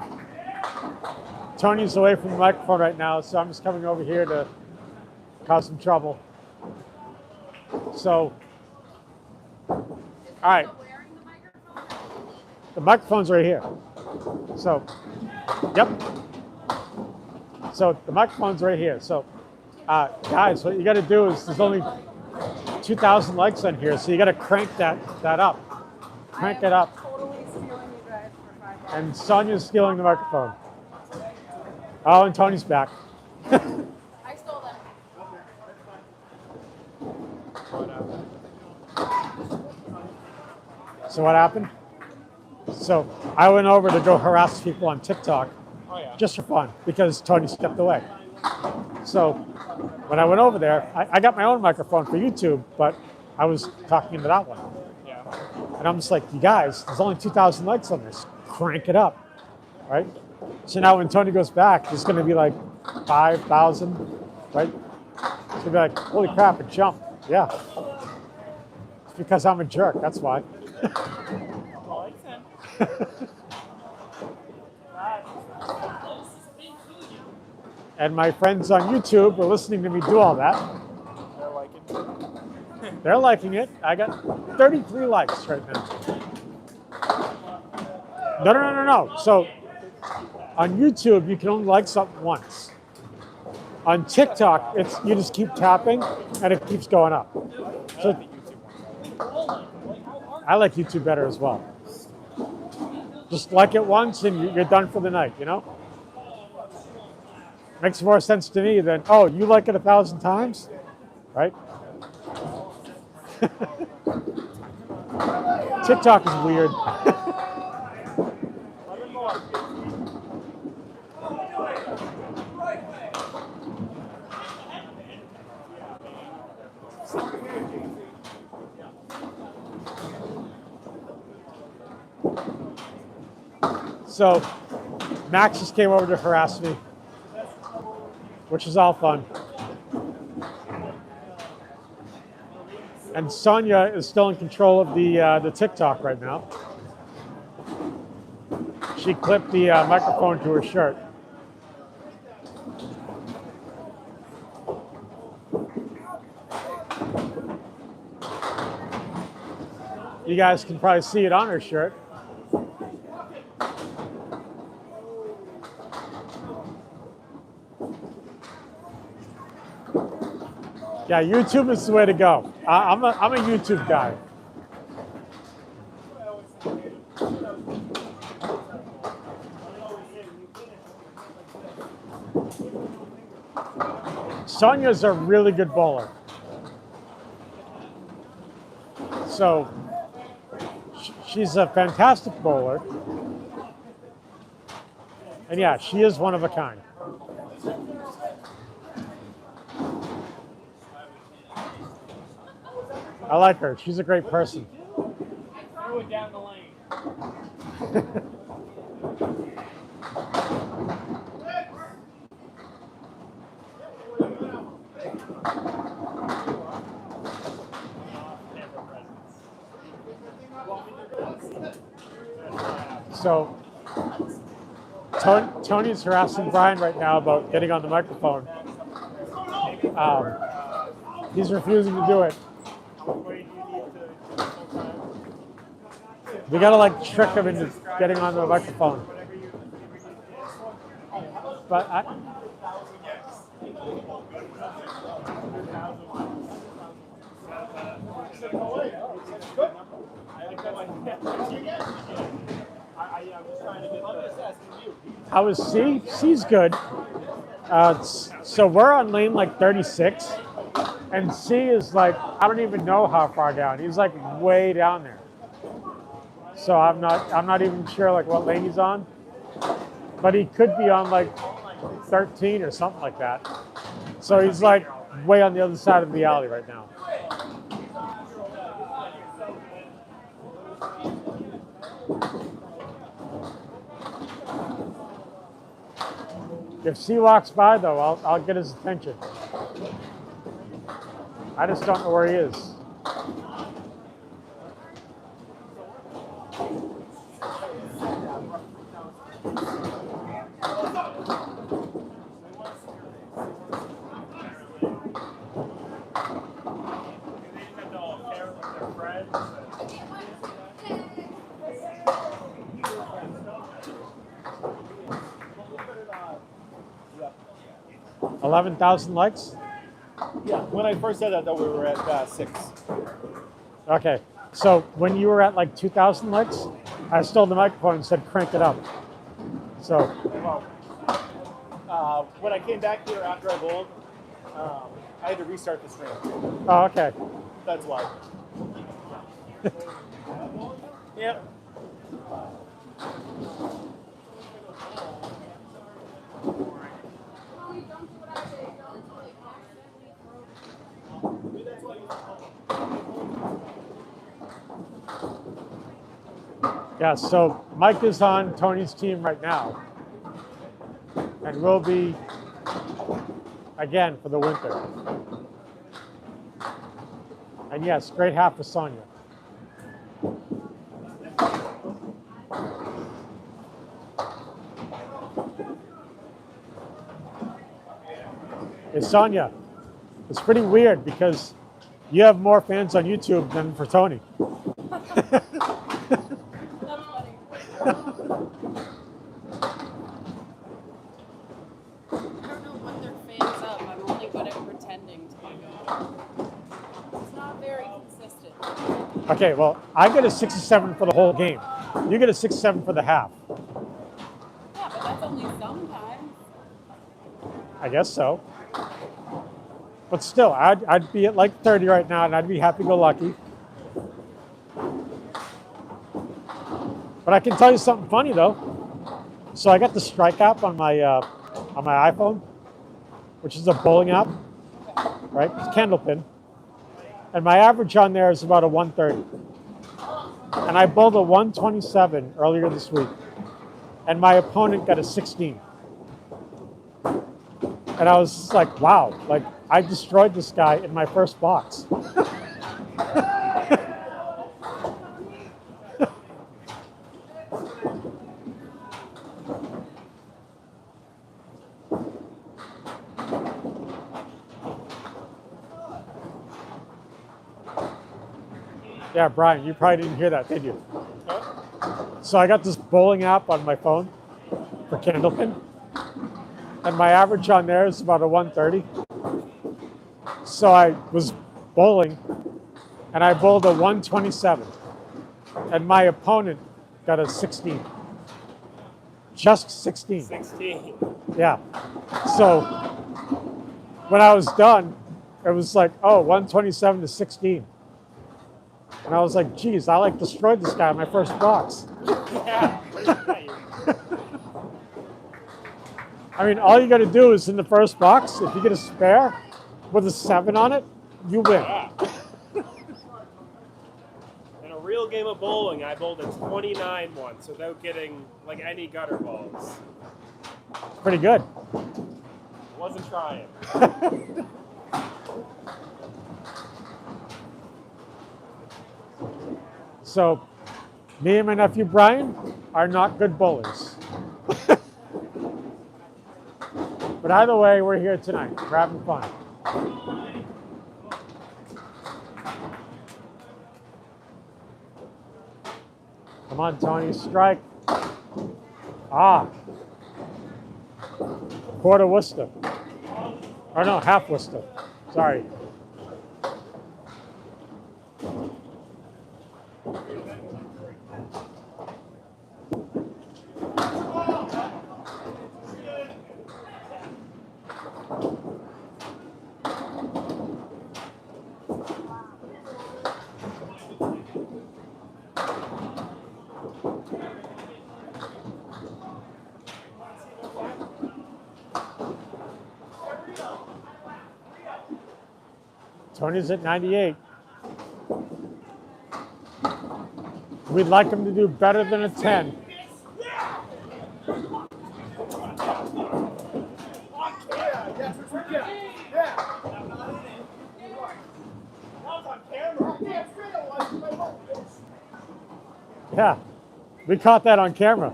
Tony's away from the microphone right now, so I'm just coming over here to cause some trouble. So, all right. The microphone's right here. So, yep. So the microphone's right here. So, guys, what you got to do is there's only 2,000 likes on here, so you got to crank that up. Crank it up. Totally stealing you guys for $5. And Sonia's stealing the microphone. Oh, and Tony's back. I stole them. So what happened? So I went over to go harass people on TikTok just for fun because Tony stepped away. So when I went over there, I got my own microphone for YouTube, but I was talking into that one. And I'm just like, you guys, there's only 2,000 likes on this. Crank it up, right? So now when Tony goes back, there's going to be like 5,000, right? It's going to be like, holy crap, it jumped. Yeah. It's because I'm a jerk, that's why. And my friends on YouTube are listening to me do all that. They're liking. They're liking it. I got 33 likes right now. No. So on YouTube, you can only like something once. On TikTok, it's you just keep tapping and it keeps going up. So I like YouTube better as well. Just like it once and you're done for the night, you know? Makes more sense to me than, oh, you like it 1,000 times? Right? TikTok is weird. So Max just came over to harass me, which is all fun. And Sonia is still in control of the TikTok right now. She clipped the microphone to her shirt. You guys can probably see it on her shirt. Yeah, YouTube is the way to go. I'm a YouTube guy. Sonia's a really good bowler. So she's a fantastic bowler. And yeah, she is one of a kind. I like her. She's a great person. Throw it down the lane. So Tony's harassing Brian right now about getting on the microphone. He's refusing to do it. We gotta like trick him into getting on the microphone. But how is C? C's good. So we're on lane like 36, and C is like, I don't even know how far down. He's like way down there. So I'm not even sure like what lane he's on, but he could be on like 13 or something like that. So he's like way on the other side of the alley right now. If C walks by though, I'll get his attention. I just don't know where he is. Yeah. 11,000 likes? Yeah, when I first said that, though, we were at 6. Okay, so when you were at like 2,000 likes, I stole the microphone and said crank it up. So. Well, when I came back here after I bowled, I had to restart the stream. Oh, okay. That's why. Yep. Yeah, so Mike is on Tony's team right now. And will be again for the winter. And yes, great half for Sonia. Hey, Sonia, it's pretty weird because you have more fans on YouTube than for Tony. That's funny. I don't know what they're fans of. I'm only good at pretending to be good. It's not very consistent. Okay, well, I get a 67 for the whole game. You get a 67 for the half. Yeah, but that's only sometimes. I guess so. But still, I'd be at like 30 right now, and I'd be happy-go-lucky. But I can tell you something funny though. So I got the Strike app on my iPhone, which is a bowling app, right? It's Candlepin, and my average on there is about a 130. And I bowled a 127 earlier this week, and my opponent got a 16. And I was just like, wow, like I destroyed this guy in my first box. Yeah, Brian, you probably didn't hear that, did you? So I got this bowling app on my phone for Candlepin, and my average on there is about a 130. So I was bowling, and I bowled a 127, and my opponent got a 16. Just 16. 16. Yeah. So when I was done, it was like, oh, 127 to 16. And I was like, geez, I like destroyed this guy in my first box. Yeah. I mean, all you got to do is in the first box, if you get a spare with a 7 on it, you win. Yeah. In a real game of bowling, I bowled a 29 once without getting like any gutter balls. Pretty good. Wasn't trying. So, me and my nephew Brian are not good bowlers. But either way, we're here tonight. We're having fun. Come on, Tony, strike. Ah. Quarter Worcester. Or no, half Worcester. Sorry. Tony's at 98. We'd like him to do better than a 10. Yeah, we caught that on camera.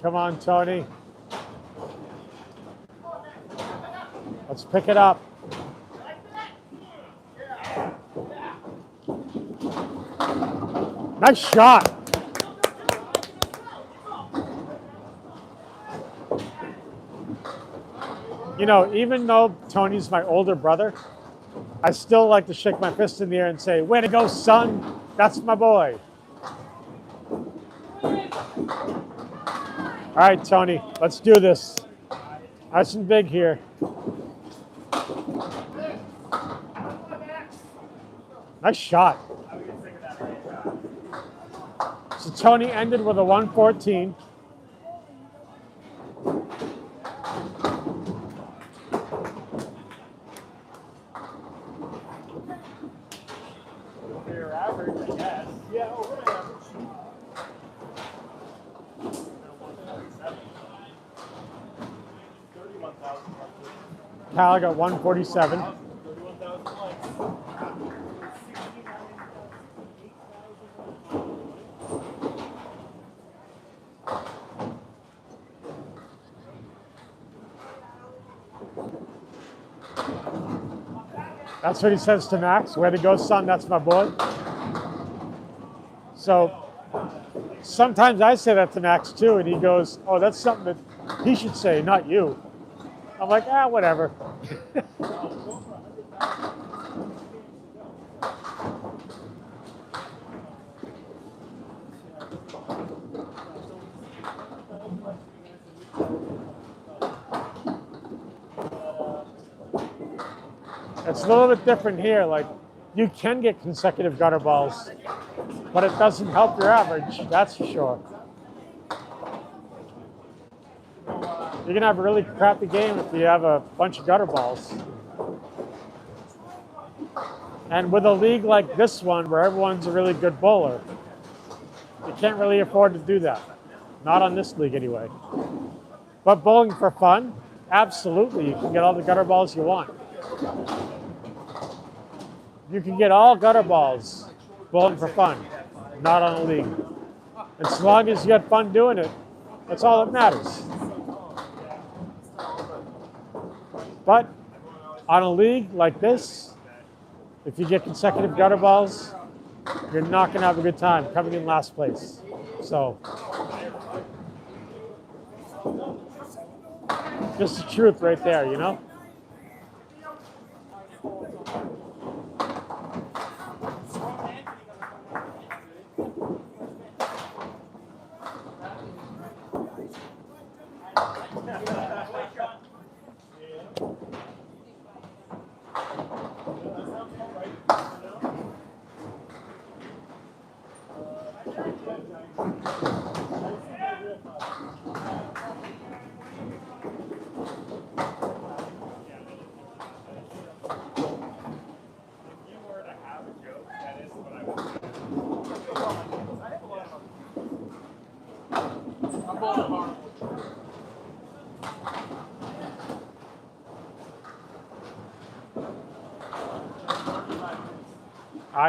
Come on, Tony. Let's pick it up. Nice shot. You know, even though Tony's my older brother, I still like to shake my fist in the air and say, way to go, son. That's my boy. All right, Tony, let's do this. Nice and big here. Nice shot. So Tony ended with a 114. For your average, I guess. Yeah, over my average. Cal got 147. 31,000 likes. That's what he says to Max. Way to go, son. That's my boy. So sometimes I say that to Max too, and he goes, "Oh, that's something that he should say, not you." I'm like, whatever. It's a little bit different here. Like, you can get consecutive gutter balls, but it doesn't help your average, that's for sure. You're gonna have a really crappy game if you have a bunch of gutter balls. And with a league like this one, where everyone's a really good bowler, you can't really afford to do that. Not on this league anyway. But bowling for fun, absolutely. You can get all the gutter balls you want. You can get all gutter balls bowling for fun, not on a league. As long as you had fun doing it, that's all that matters. But on a league like this, if you get consecutive gutter balls, you're not going to have a good time coming in last place. So, just the truth right there, you know?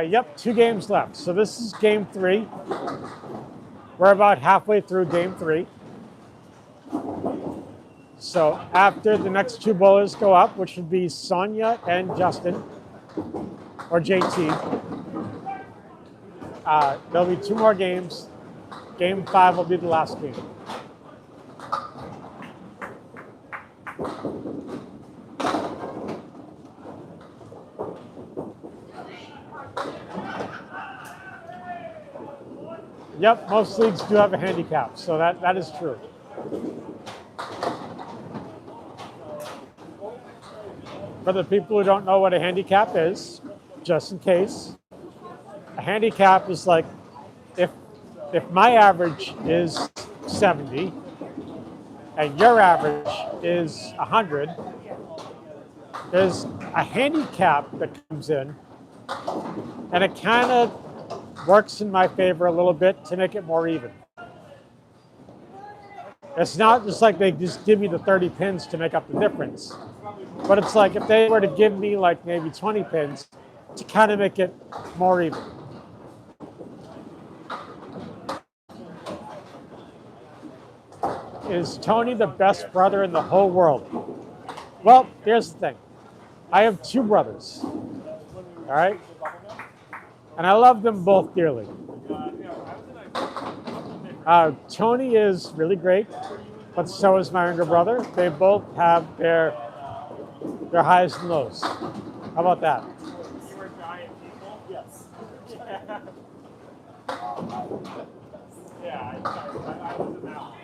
Yep, 2 games left. So this is game 3. We're about halfway through game 3. So after the next 2 bowlers go up, which would be Sonia and Justin, or JT, there'll be 2 more games. Game 5 will be the last game. Yep, most leagues do have a handicap, so that is true. For the people who don't know what a handicap is, just in case, a handicap is like if my average is 70 and your average is 100, there's a handicap that comes in, and it kind of works in my favor a little bit to make it more even. It's not just like they just give me the 30 pins to make up the difference, but it's like if they were to give me like maybe 20 pins to kind of make it more even. Is Tony the best brother in the whole world? Well, here's the thing. I have 2 brothers, all right? And I love them both dearly. Tony is really great, but so is my younger brother. They both have their highs and lows. How about that? You were giant people? Yes. Yeah, I was in that.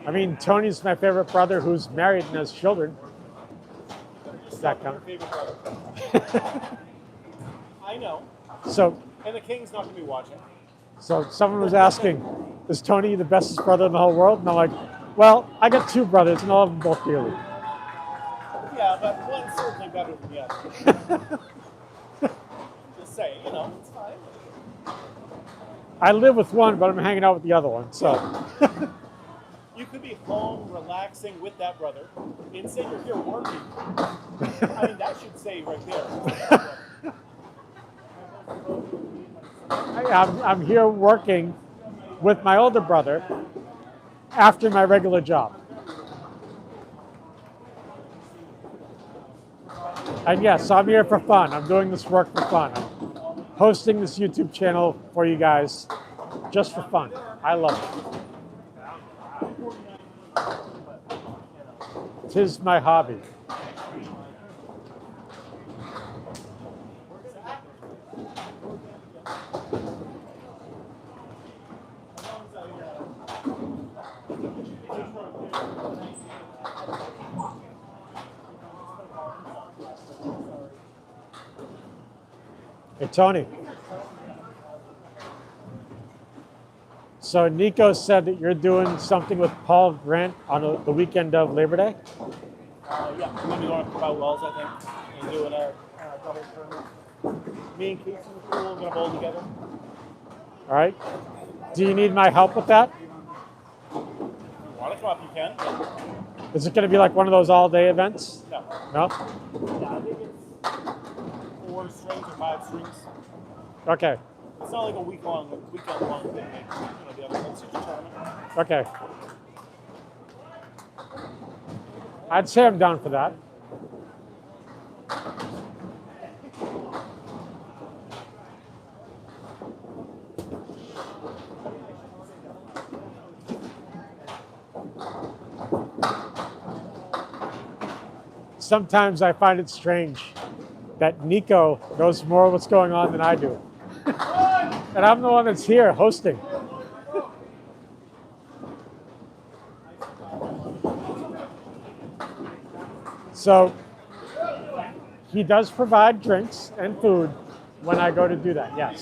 I mean, Tony's my favorite brother who's married and has children. Does that count? I know. So, And the king's not going to be watching. so someone was asking, is Tony the bestest brother in the whole world? And I'm like, well, I got 2 brothers and I love them both dearly. Yeah, but one's certainly better than the other. Just saying, it's fine. I live with one, but I'm hanging out with the other one, so. You could be home relaxing with that brother. Instead, you're here working. I mean, that should say right there. I'm here working with my older brother after my regular job. And yes, I'm here for fun. I'm doing this work for fun. I'm hosting this YouTube channel for you guys just for fun. I love it. 'Tis my hobby. Hey, Tony. So Nico said that you're doing something with Paul Grant on the weekend of Labor Day? Yeah, we're going to be going up to Bow Wells, I think, and doing a double tournament. Me and Casey in the pool are going to bowl together. All right. Do you need my help with that? If you want to come up, you can. Is it going to be like one of those all-day events? No. No? Yeah, I think it's 4 strings or 5 strings. Okay. It's not like a weekend-long thing. Like, the other ones, it's a tournament. Okay. I'd say I'm down for that. Sometimes I find it strange that Nico knows more of what's going on than I do. And I'm the one that's here hosting. So he does provide drinks and food when I go to do that, yes.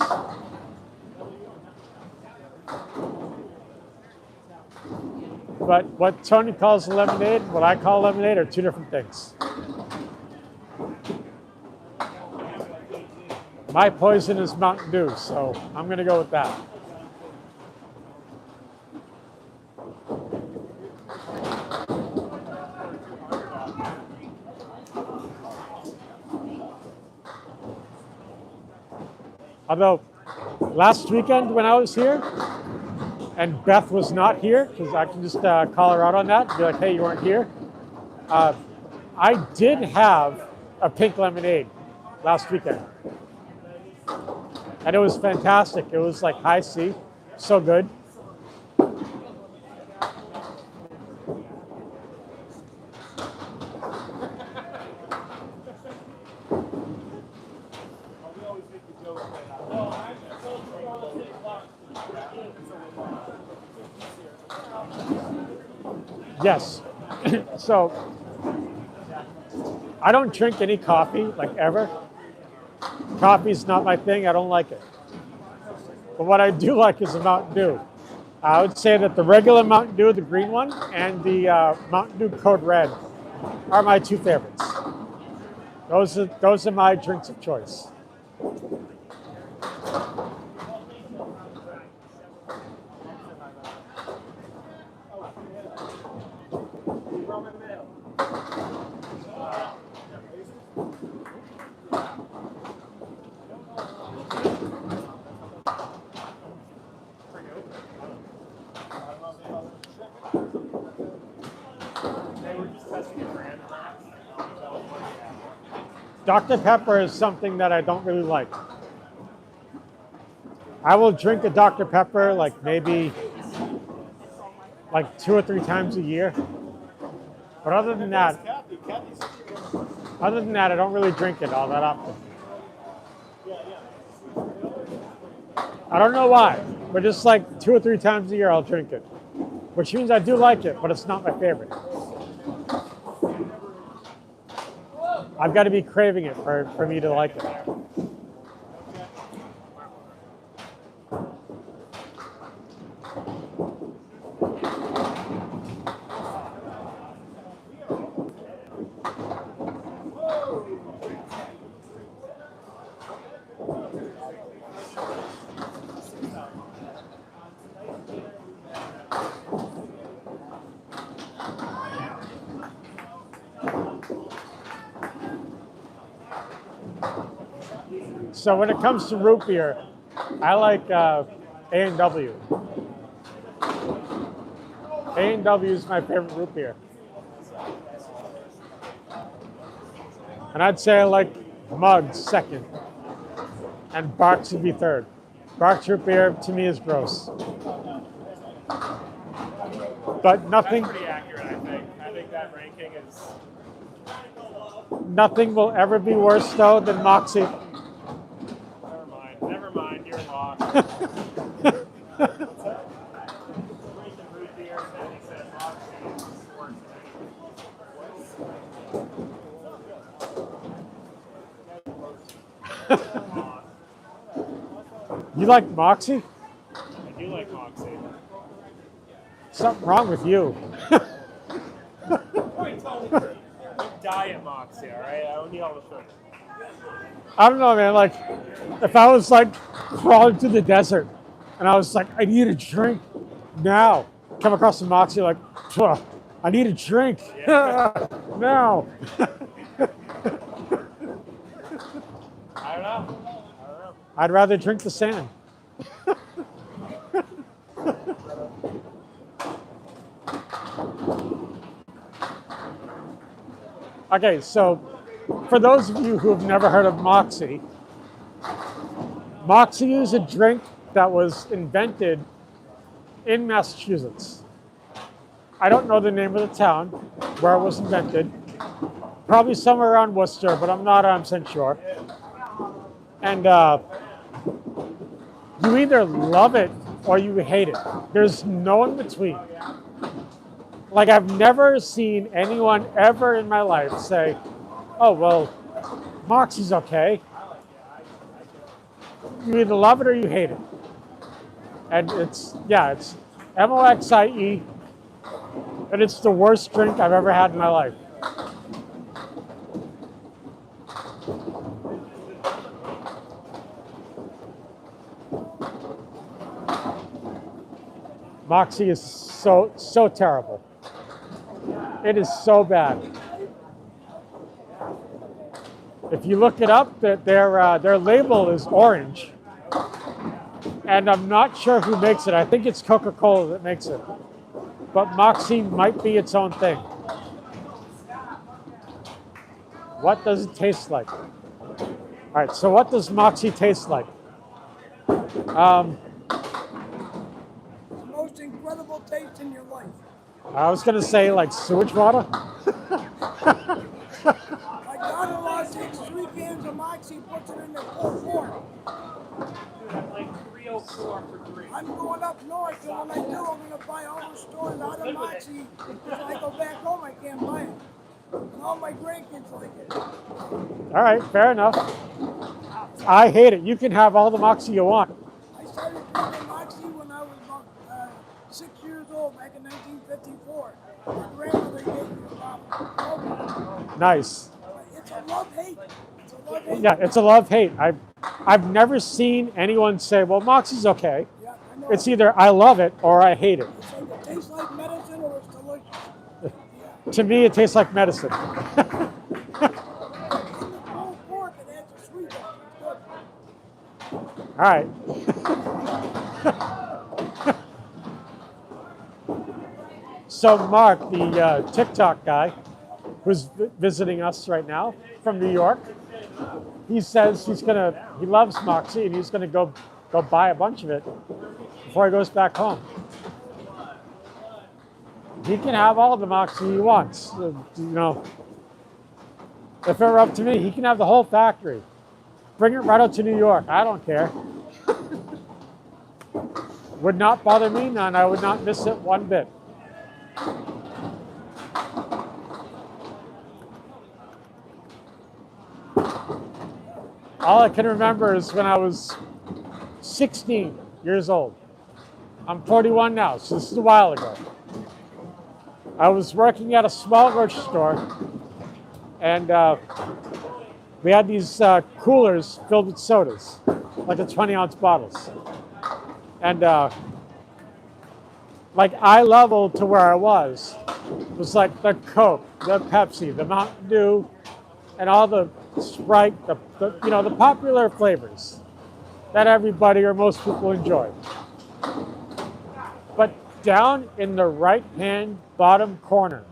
But what Tony calls lemonade and what I call lemonade are two different things. My poison is Mountain Dew, so I'm going to go with that. Although last weekend when I was here and Beth was not here, because I can just call her out on that and be like, hey, you weren't here. I did have a pink lemonade last weekend. And it was fantastic. It was like high C, so good. Yes. So I don't drink any coffee, like ever. Coffee's not my thing. I don't like it. But what I do like is the Mountain Dew. I would say that the regular Mountain Dew, the green one, and the Mountain Dew Code Red are my two favorites. Those are my drinks of choice. Dr. Pepper is something that I don't really like. I will drink a Dr. Pepper like maybe like 2 or 3 times a year. But other than that, I don't really drink it all that often. I don't know why, but just like 2 or 3 times a year I'll drink it. Which means I do like it, but it's not my favorite. I've got to be craving it for me to like it. So when it comes to root beer, I like A&W. A&W is my favorite root beer. And I'd say I like mugs second, and Barks would be third. Barks root beer to me is gross. But nothing, That's pretty accurate, I think. I think that ranking is. nothing will ever be worse though than Moxie. Never mind. Never mind. You're lost. Root beer, and he said Moxie is worse than anything. You like Moxie? I do like Moxie. Something wrong with you. Diet Moxie, alright? I don't need all the sugar. I don't know, man. Like, if I was like crawling through the desert and I was like, I need a drink now, come across some Moxie, like, "Phew, I need a drink now. I don't know. I'd rather drink the sand. Okay, so for those of you who have never heard of Moxie, Moxie is a drink that was invented in Massachusetts. I don't know the name of the town where it was invented. Probably somewhere around Worcester, but I'm not 100% sure. And you either love it or you hate it. There's no in between. Like, I've never seen anyone ever in my life say, oh, well, Moxie's okay. You either love it or you hate it. And it's Moxie, and it's the worst drink I've ever had in my life. Moxie is so terrible. It is so bad. If you look it up, their label is orange, and I'm not sure who makes it. I think it's Coca-Cola that makes it, but Moxie might be its own thing. What does it taste like? All right, so what does Moxie taste like? Most incredible taste in your life. I was gonna say like sewage water. My daughter-in-law takes 3 cans of Moxie, puts it in the full form. Like 304 for 3. I'm going up north, and when I do, I'm going to buy all the stores out of Moxie. When I go back home, I can't buy it. And all my grandkids like it. All right, fair enough. I hate it. You can have all the Moxie you want. I started drinking Moxie when I was about 6 years old, back in 1954. My grandmother gave me a bottle. Nice. It's a love-hate. It's a love-hate. Yeah, it's a love-hate. I've never seen anyone say, well, Moxie's okay. Yeah, I know. It's either I love it or I hate it. It's like it tastes like medicine or it's delicious. To me, it tastes like medicine. In the full pork, it adds a sweetness. It's good. All right. So Mark, the TikTok guy, who's visiting us right now from New York, he says he loves Moxie and he's gonna go buy a bunch of it before he goes back home. He can have all the Moxie he wants. If it were up to me, he can have the whole factory. Bring it right out to New York. I don't care. Would not bother me none. I would not miss it one bit. All I can remember is when I was 16 years old. I'm 41 now, so this is a while ago. I was working at a small grocery store, and we had these coolers filled with sodas, like the 20-ounce bottles. And like eye level to where I was like the Coke, the Pepsi, the Mountain Dew, and all the Sprite, the popular flavors that everybody or most people enjoy. But down in the right-hand bottom corner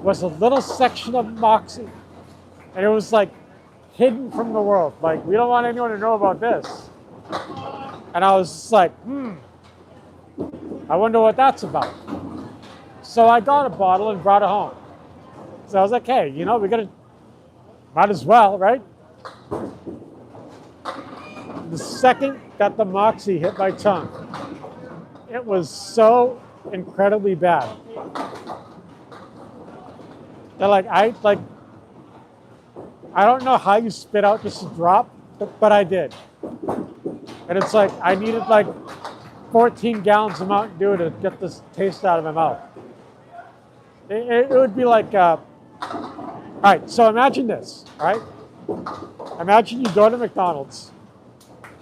was a little section of Moxie. And it was like hidden from the world. Like, we don't want anyone to know about this. And I was just like, I wonder what that's about. So I got a bottle and brought it home. So I was like, hey, you know, might as well, right? The second that the Moxie hit my tongue, it was so incredibly bad. They're like, I don't know how you spit out just a drop, but I did. And it's like, I needed like 14 gallons of Mountain Dew to get this taste out of my mouth. It would be like, all right, so imagine this, all right? Imagine you go to McDonald's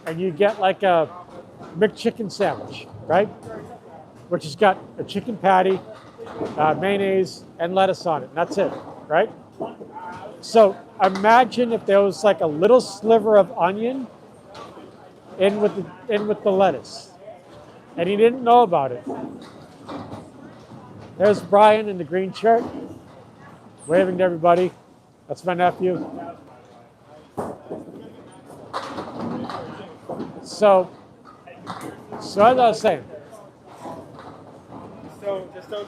and you get like a McChicken sandwich, right? Which has got a chicken patty, mayonnaise, and lettuce on it, and that's it, right? So imagine if there was like a little sliver of onion in with the lettuce, and he didn't know about it. There's Brian in the green shirt, waving to everybody. That's my nephew. So as I was saying,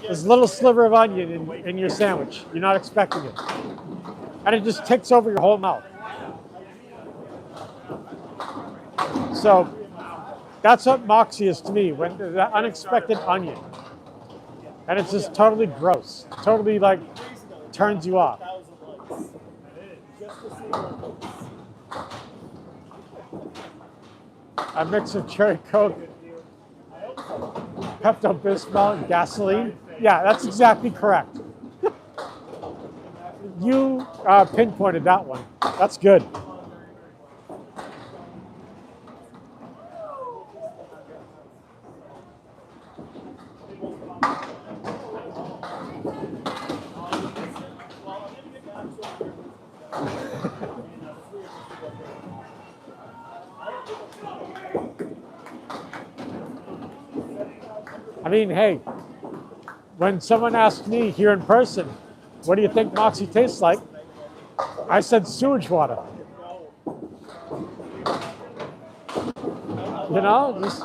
there's a little sliver of onion in your sandwich. You're not expecting it. And it just takes over your whole mouth. So that's what Moxie is to me, when that unexpected onion. And it's just totally gross. Totally like turns you off. A mix of cherry Coke, Pepto-Bismol, and gasoline. Yeah, that's exactly correct. You pinpointed that one. That's good. I mean, hey, when someone asked me here in person, what do you think Moxie tastes like? I said sewage water. You know, just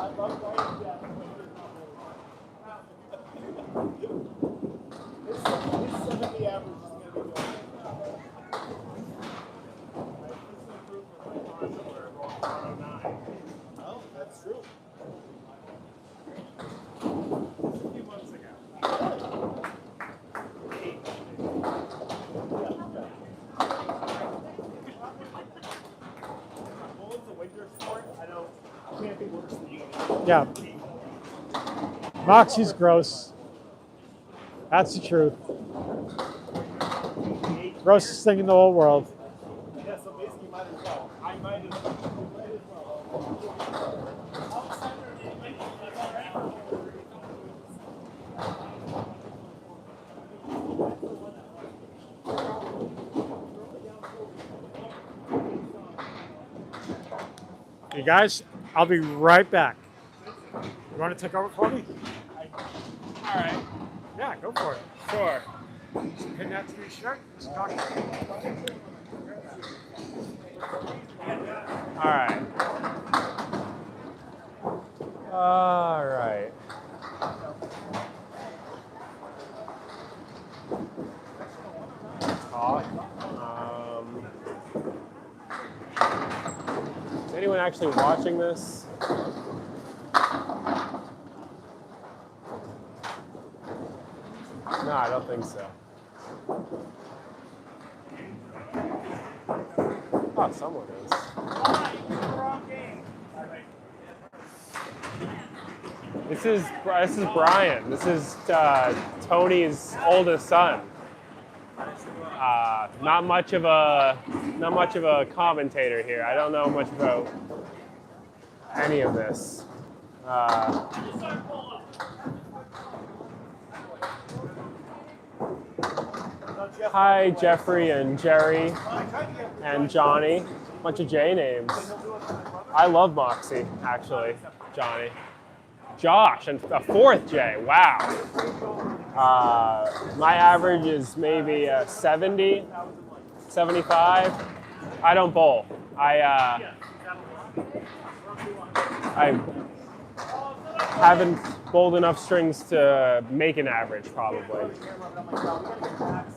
yeah. Moxie's gross. That's the truth. Grossest thing in the whole world. Yeah, so basically you might as well. I might as well. You guys, I'll be right back. You want to take over for me? All right. Yeah, go for it. Sure. Just pin that to your shirt. Just talk. All right. All right. Talk. Is anyone actually watching this? No, I don't think so. Oh, someone is. This is Brian. This is Tony's oldest son. Not much of a commentator here. I don't know much about any of this. Hi, Jeffrey and Jerry and Johnny. Bunch of J names. I love Moxie, actually, Johnny. Josh, and a fourth J. Wow. My average is maybe a 70. 75. I don't bowl. I haven't bowled enough strings to make an average, probably.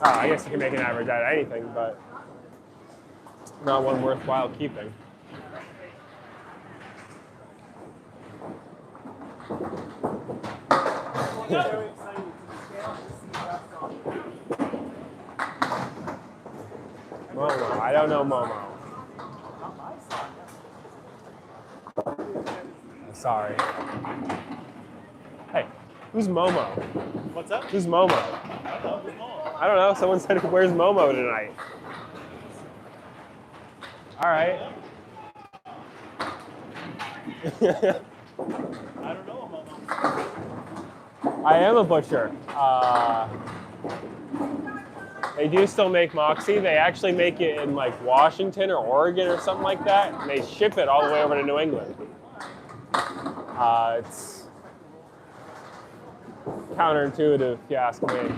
I guess you can make an average out of anything, but not one worthwhile keeping. Momo. I don't know Momo. I'm sorry. Hey, who's Momo? What's up? Who's Momo? I don't know. Someone said, "Where's Momo tonight?" All right. I don't know Momo. I am a butcher. They do still make Moxie. They actually make it in like Washington or Oregon or something like that. And they ship it all the way over to New England. It's counterintuitive, if you ask me.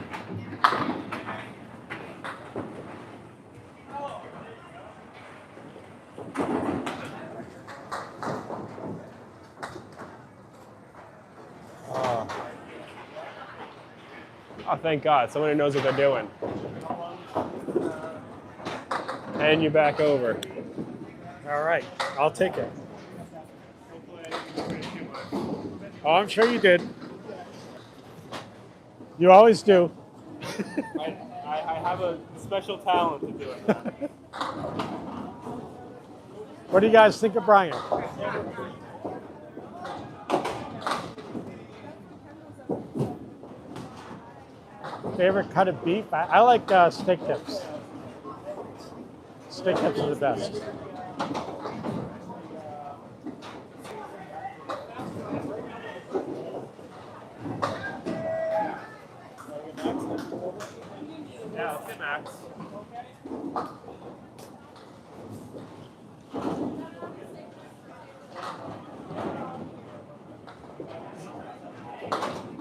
Oh, thank God. Someone who knows what they're doing. And you back over. All right, I'll take it. Oh, I'm sure you did. You always do. I have a special talent to do it. What do you guys think of Brian? Favorite cut of beef? I like steak tips. Steak tips are the best. Yeah, let's get Max.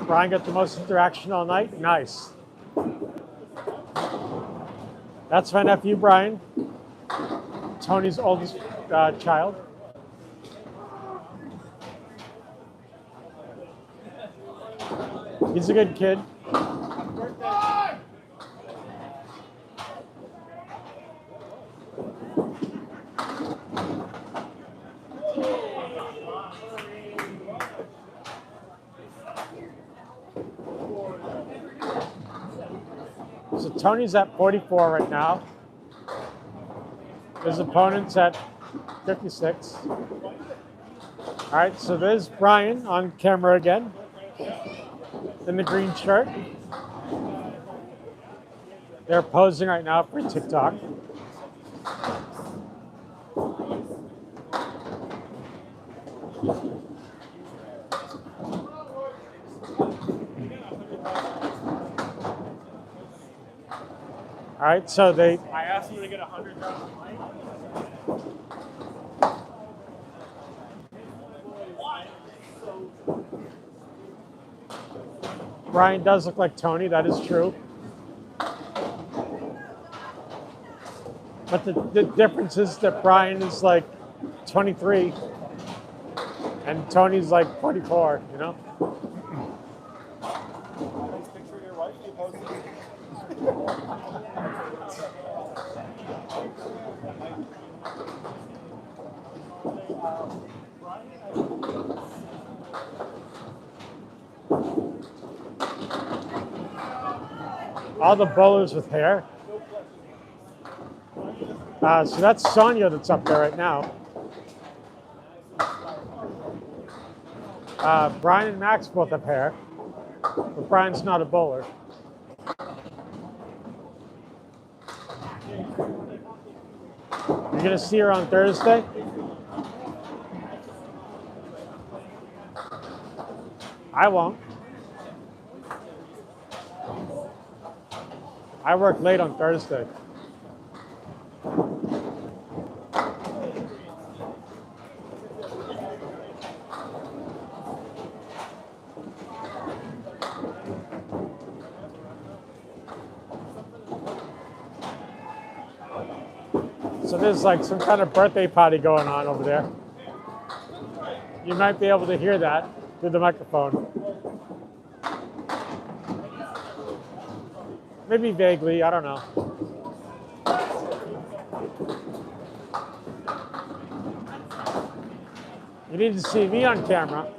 Brian got the most interaction all night. Nice. That's my nephew, Brian. Tony's oldest child. He's a good kid. So Tony's at 44 right now. His opponent's at 56. All right, so there's Brian on camera again in the green shirt. They're posing right now for TikTok. All right, so they. I asked him to get 100 drops. Brian does look like Tony, that is true. But the difference is that Brian is like 23 and Tony's like 44, you know? Nice picture of your wife you posted. All the bowlers with hair. So that's Sonia that's up there right now. Brian and Max both have hair, but Brian's not a bowler. You're gonna see her on Thursday? I won't. I work late on Thursday. So there's like some kind of birthday party going on over there. You might be able to hear that through the microphone. Maybe vaguely, I don't know. You need to see me on camera.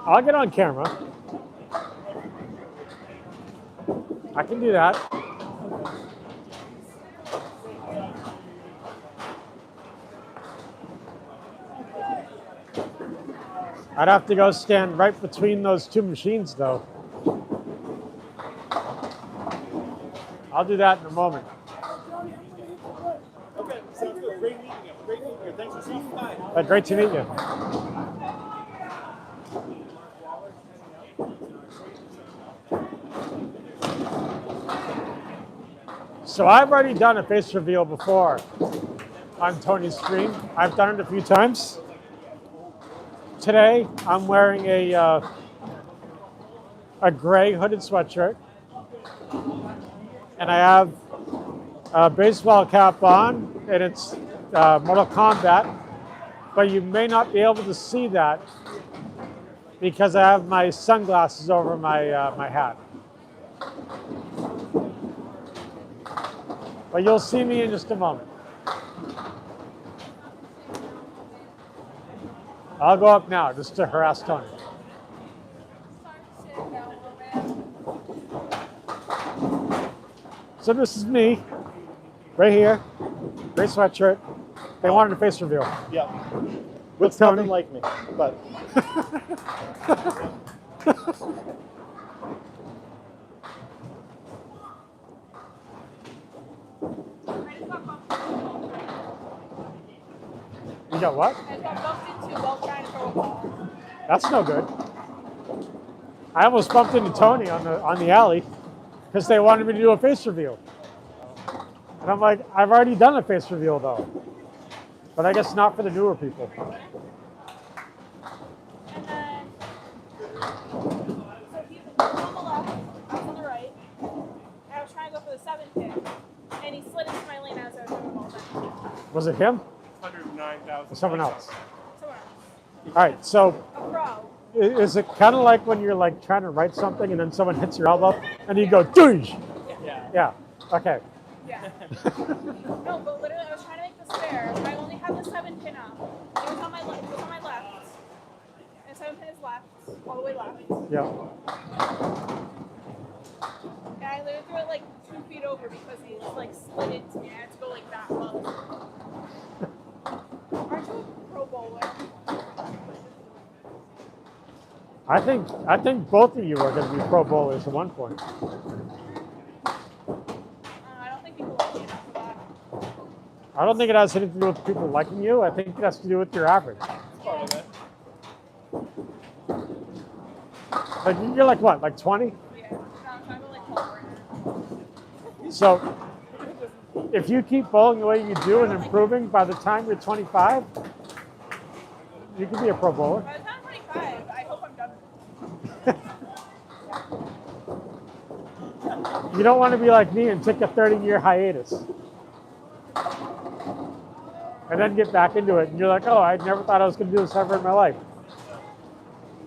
I'll get on camera. I can do that. I'd have to go stand right between those two machines, though. I'll do that in a moment. Okay, sounds good. Great meeting you. Great meeting you. Thanks for stopping by. Great to meet you. So I've already done a face reveal before on Tony's stream. I've done it a few times. Today I'm wearing a gray hooded sweatshirt, and I have a baseball cap on, and it's Mortal Kombat. But you may not be able to see that because I have my sunglasses over my hat. But you'll see me in just a moment. I'll go up now just to harass Tony. So this is me, right here, gray sweatshirt. They wanted a face reveal. Yeah. With Looks Tony. nothing like me, but You got what? I got bumped into while trying to throw a ball. That's no good. I almost bumped into Tony on the alley because they wanted me to do a face reveal. And I'm like, I've already done a face reveal though. But I guess not for the newer people. And then, so he was on the left, I was on the right, and I was trying to go for the 7-pin, and he slid into my lane as I was throwing the ball back. Was it him 109,000. or someone else? Someone else. All right, so A pro. is it kind of like when you're like trying to write something and then someone hits your elbow and you go, douche? Yeah. Yeah, okay. Yeah. No, but literally, I was trying to make the spare. I only had the 7-pin up. It was on my left. It was on my left. And 7-pin is left, all the way left. Yeah. And I literally threw it like 2 feet over because he like slid into me. I had to go like that low. Aren't you a pro bowler? I think both of you are going to be pro bowlers at one point. I don't think people like me enough for that. I don't think it has anything to do with people liking you. I think it has to do with your average. part of it. Like you're like what, like 20? Yeah. No, I'm trying to like 12 right now. So if you keep bowling the way you do and improving, by the time you're 25, you can be a pro bowler. By the time I'm 25, I hope I'm done. You don't want to be like me and take a 30-year hiatus. And then get back into it, and you're like, oh, I never thought I was going to do this ever in my life.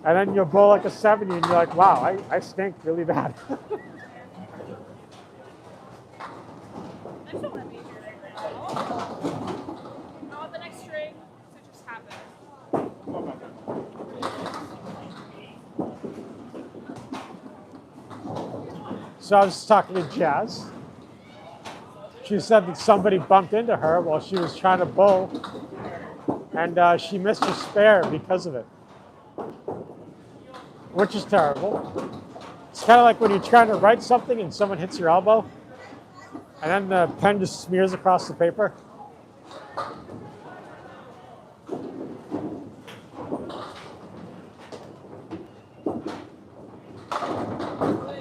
And then you'll bowl like a 70, and you're like, wow, I stink really bad. I still want to be here right now. Not on the next string, so it just happened. So I was talking to Jazz. She said that somebody bumped into her while she was trying to bowl, and she missed her spare because of it, which is terrible. It's kind of like when you're trying to write something and someone hits your elbow, and then the pen just smears across the paper.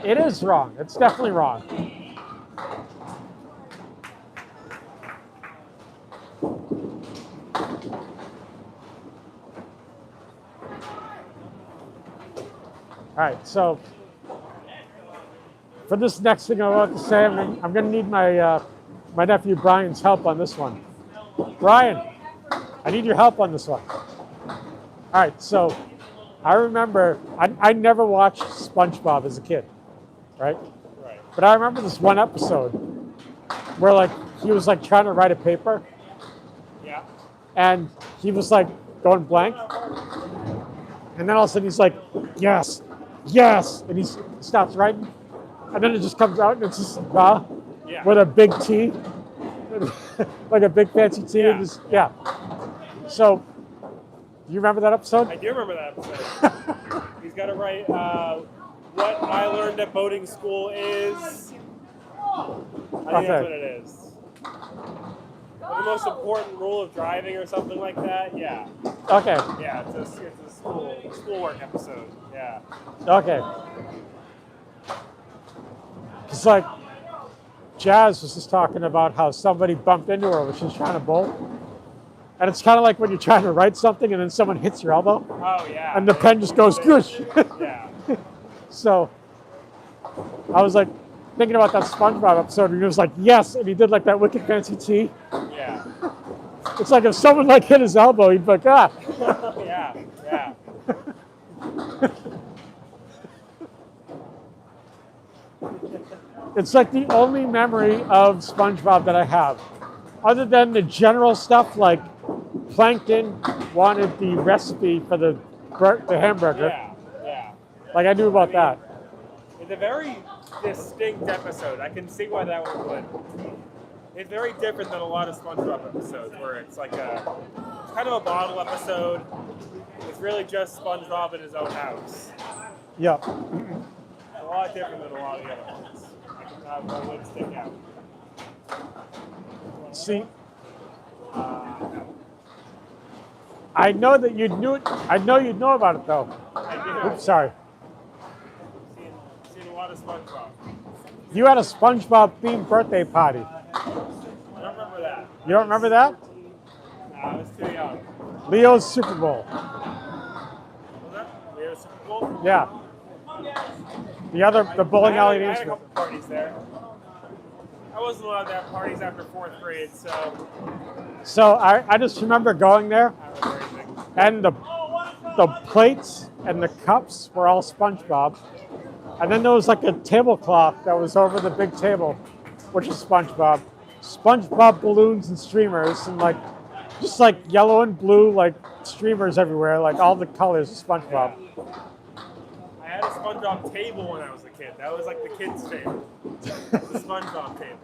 It is wrong. It's definitely wrong. All right, so for this next thing I want to say, I'm going to need my my nephew Brian's help on this one. Brian, I need your help on this one. All right, so I remember I never watched SpongeBob as a kid, right? Right. But I remember this one episode where like he was like trying to write a paper Yeah. and he was like going blank. And then all of a sudden he's like, yes, yes. And he stops writing. And then it just comes out and it's just Yeah. with a big T. Like a big fancy T. Yeah. And just, yeah. So, do you remember that episode? I do remember that episode. He's got to write what I learned at boating school is. I think that's what it is. The most important rule of driving or something like that. Yeah. Okay. Yeah, it's a schoolwork episode. Yeah. Okay. It's like Jazz was just talking about how somebody bumped into her when she was trying to bolt. And it's kind of like when you're trying to write something and then someone hits your elbow. Oh, yeah. And the pen just goes, goosh. Yeah. So I was like thinking about that SpongeBob episode and he was like, yes. And he did like that wicked fancy T. Yeah. It's like if someone like hit his elbow, he'd be like, ah. Yeah. Yeah. It's like the only memory of SpongeBob that I have. Other than the general stuff like Plankton wanted the recipe for the hamburger. Yeah. Yeah. Like I knew about that. It's a very distinct episode. I can see why that one would. It's very different than a lot of SpongeBob episodes where it's like it's kind of a bottle episode. It's really just SpongeBob in his own house. Yep. A lot different than a lot of the other ones. I would stick out. See, I know that you knew it. I know you'd know about it though. I do. Oops, sorry. Seen a lot of SpongeBob. You had a SpongeBob themed birthday party. I don't remember that. You don't remember that? I was too young. Leo's Super Bowl. Was that Leo's Super Bowl? Yeah. The bowling alley. I had a couple parties there. I wasn't allowed to have parties after 4th grade, so So I just remember going there, I don't remember anything. and the plates and the cups were all SpongeBob, and then there was like a tablecloth that was over the big table, which is SpongeBob. SpongeBob balloons and streamers, and like just like yellow and blue like streamers everywhere, like all the colors of SpongeBob. I had a SpongeBob table when I was a kid. That was like the kids' table. The SpongeBob table.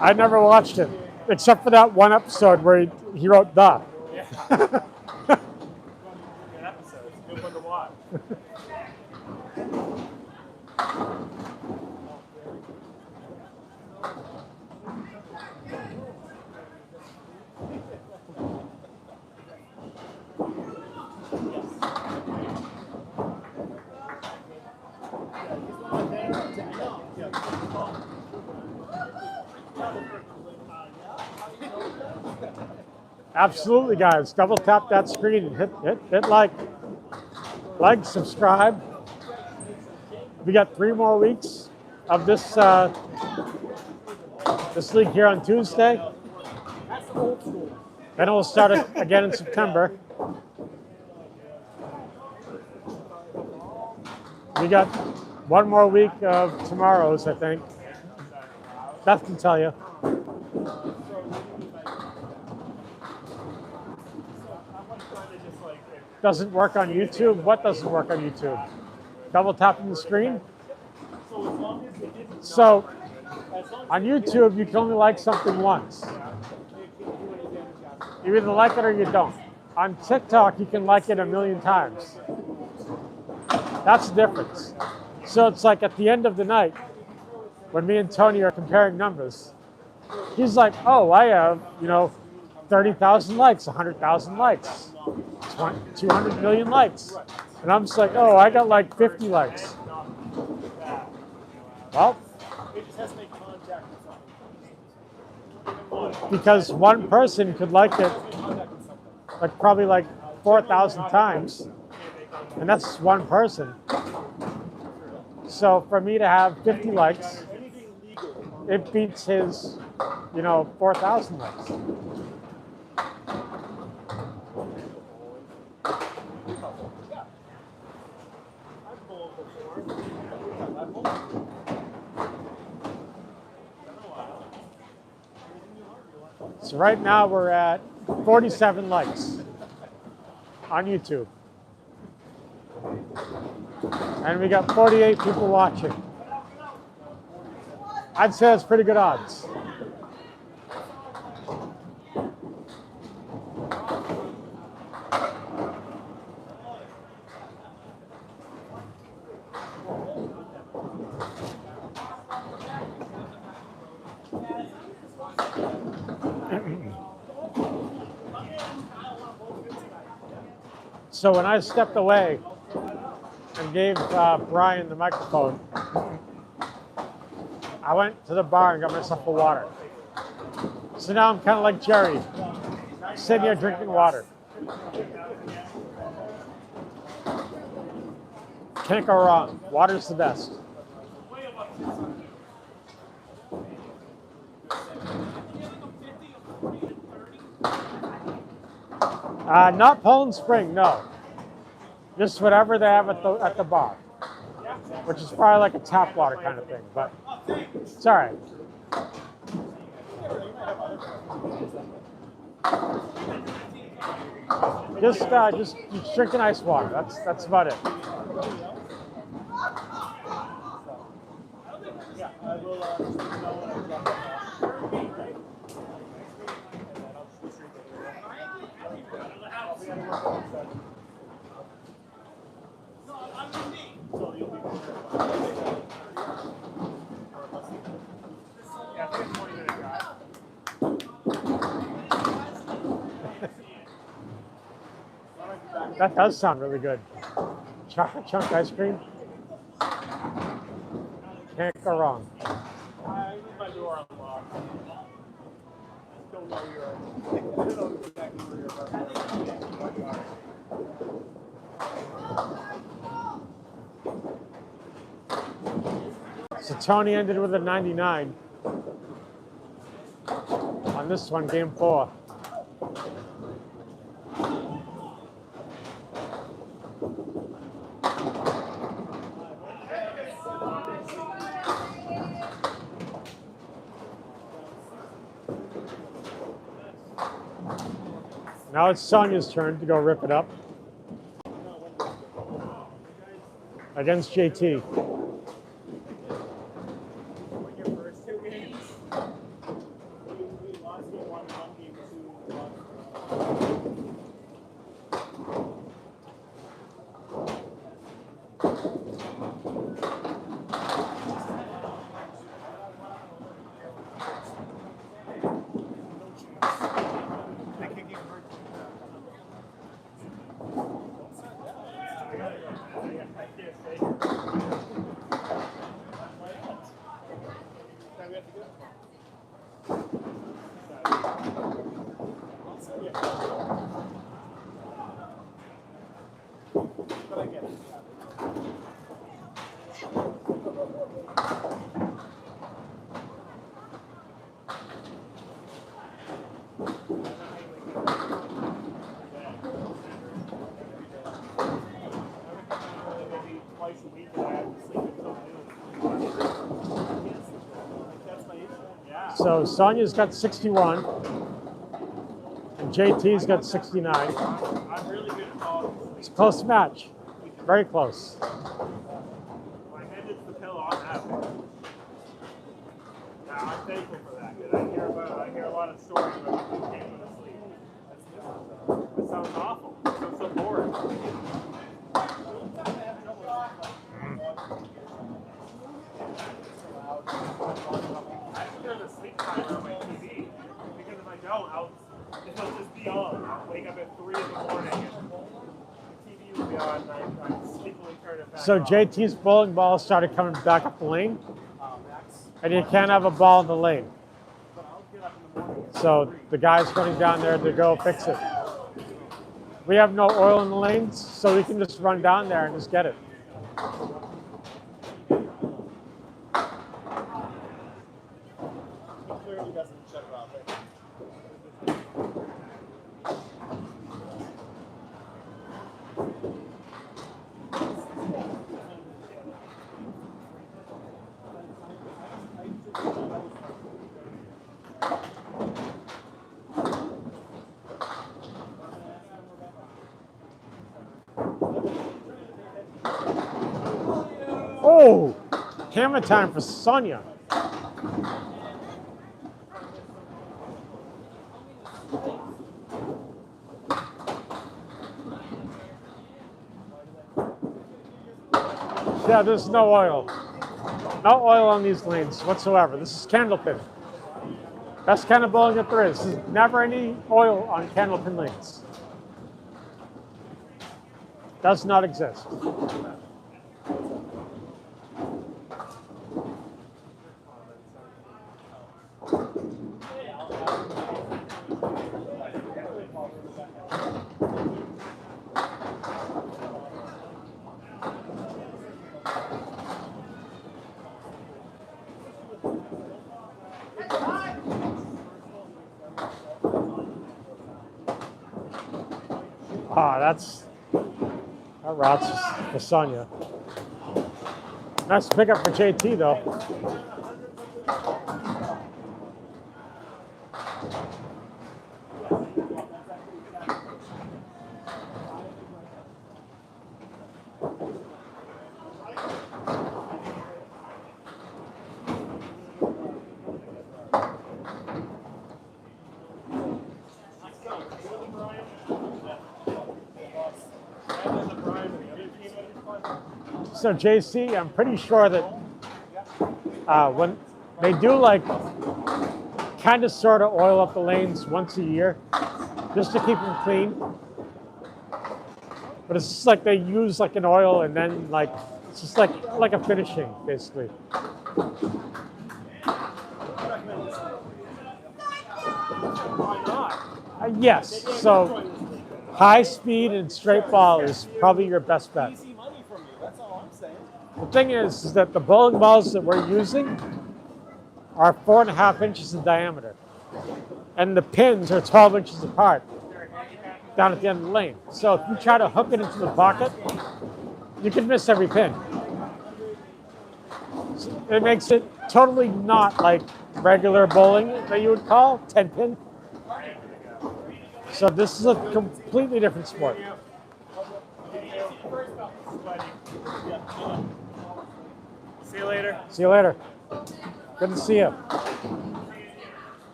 I never watched it, except for that one episode where he wrote the. Yeah. Good episode. It's a good one to watch. Absolutely, guys. Double tap that screen and hit like, subscribe. We got 3 more weeks of this this league here on Tuesday. Then it will start again in September. We got 1 more week of tomorrows, I think. Beth can tell you. Doesn't work on YouTube? What doesn't work on YouTube? Double tapping the screen? So, on YouTube, you can only like something once. You either like it or you don't. On TikTok, you can like it 1,000,000 times. That's the difference. So it's like at the end of the night, when me and Tony are comparing numbers, he's like, oh, I have, 30,000 likes, 100,000 likes, 200 million likes. And I'm just like, oh, I got like 50 likes. Well, because one person could like it like probably like 4,000 times, and that's one person. So for me to have 50 likes, it beats his, 4,000 likes. So right now we're at 47 likes on YouTube. And we got 48 people watching. I'd say that's pretty good odds. So when I stepped away and gave Brian the microphone, I went to the bar and got myself a water. So now I'm kind of like Jerry, sitting here drinking water. Can't go wrong. Water's the best. Not Poland Spring, no. Just whatever they have at the bar, which is probably like a tap water kind of thing, but it's all right. Just drinking ice water. That's about it. That does sound really good. Chocolate chunk ice cream. Can't go wrong. I leave my door unlocked. Don't know I don't know exactly where you're at. So Tony ended with a 99 on this one, game 4. Now it's Sonia's turn to go rip it up against JT. So Sonia's got 61, and JT's got 69. I'm really good at all. It's a close match, very close. My head hits the pillow, I'm happy. Yeah, I'm thankful for that, because I hear a lot of stories about people who can't go to sleep. That sounds awful. It sounds so boring. I have to turn the sleep timer on my TV, because if I don't, it'll just be on. I'll wake up at 3 in the morning and the TV will be on, and I sleepily turn it back So off. JT's bowling ball started coming back up the lane, and you can't have a ball in the lane. So the guy's running down there to go fix it. We have no oil in the lanes, so we can just run down there and just get it. Oh, hammer time for Sonia. Yeah, there's no oil. No oil on these lanes whatsoever. This is Candlepin. Best kind of bowling that there is. There's never any oil on Candlepin lanes. Does not exist. Ah, that routes for Sonia. Nice pickup for JT though. So JC, I'm pretty sure that when they do like kind of sort of oil up the lanes once a year, just to keep them clean. But it's just like they use like an oil and then like it's just like a finishing basically. Yes. So high speed and straight ball is probably your best bet. Easy money from you. That's all I'm saying. The thing is that the bowling balls that we're using are 4.5 inches in diameter. And the pins are 12 inches apart down at the end of the lane. So if you try to hook it into the pocket, you can miss every pin. So it makes it totally not like regular bowling that you would call 10 pin. So this is a completely different sport. See you later. See you later. Good to see you.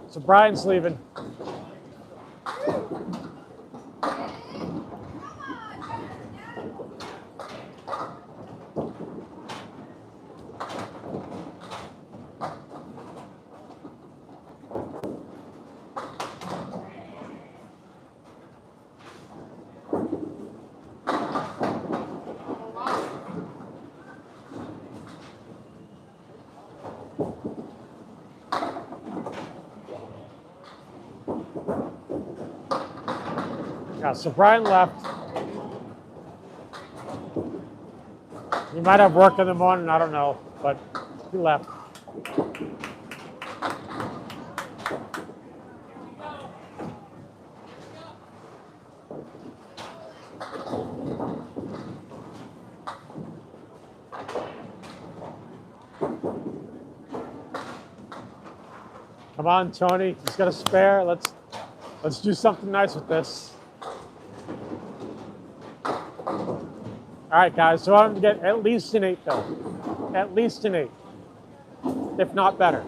So Brian's leaving. Yeah, so Brian left. He might have work in the morning, I don't know, but he left. Come on, Tony. He's got a spare. Let's do something nice with this. All right, guys. So I want him to get at least an 8, though. At least an 8, if not better.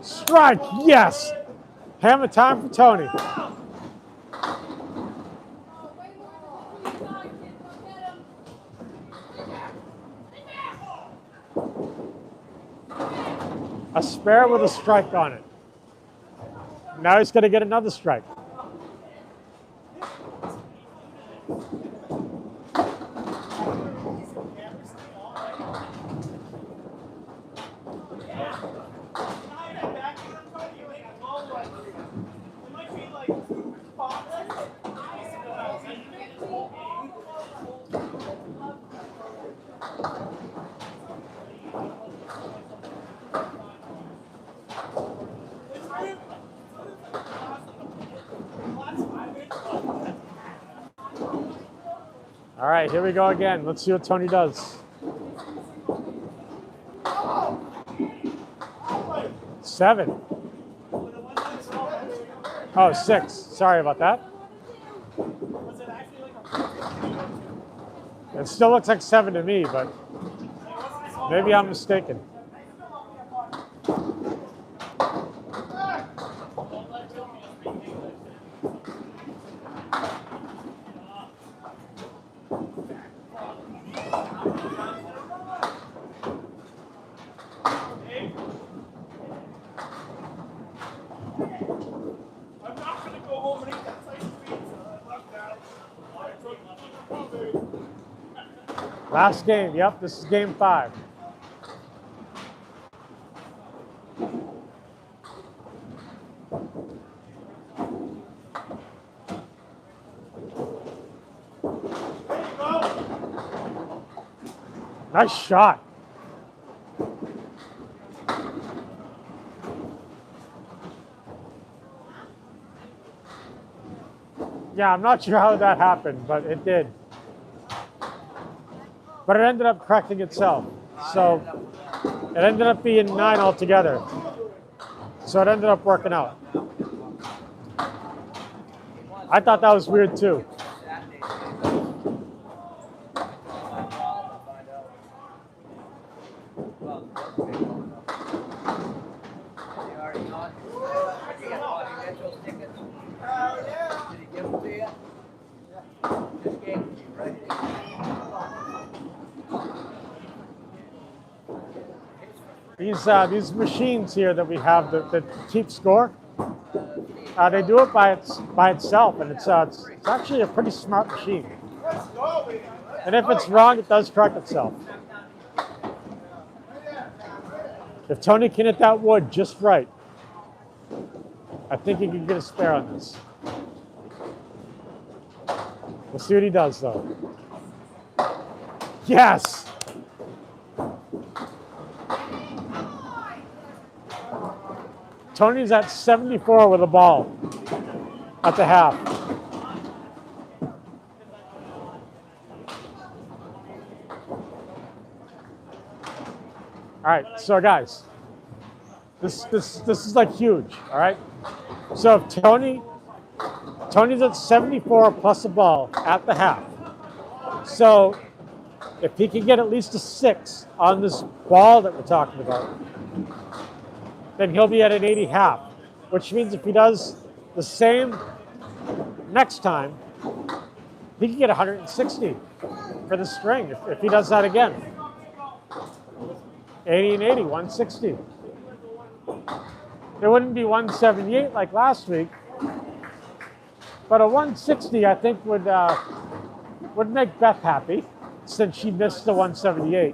Strike. Yes. Hammer time for Tony. A spare with a strike on it. Now he's going to get another strike. All right, here we go again. Let's see what Tony does. 7. Oh, 6. Sorry about that. Was it actually like a It still looks like 7 to me, but maybe I'm mistaken. I'm not gonna go home and eat that slice of pizza. Fuck that. Last game. Yep, this is game 5. Nice shot. Yeah, I'm not sure how that happened, but it did. But it ended up correcting itself. So it ended up being 9 altogether. So it ended up working out. I thought that was weird too. These machines here that we have that keep score, they do it by itself, and it's actually a pretty smart machine. And if it's wrong, it does correct itself. If Tony can hit that wood just right, I think he can get a spare on this. We'll see what he does, though. Yes! Tony's at 74 with a ball at the half. All right, so guys, this is like huge. All right, so if Tony's at 74 plus a ball at the half. So if he can get at least a 6 on this ball that we're talking about, then he'll be at an 80 half, which means if he does the same next time, he can get 160 for the string if he does that again. 80 and 80, 160. It wouldn't be 178 like last week, but a 160 I think would make Beth happy since she missed the 178.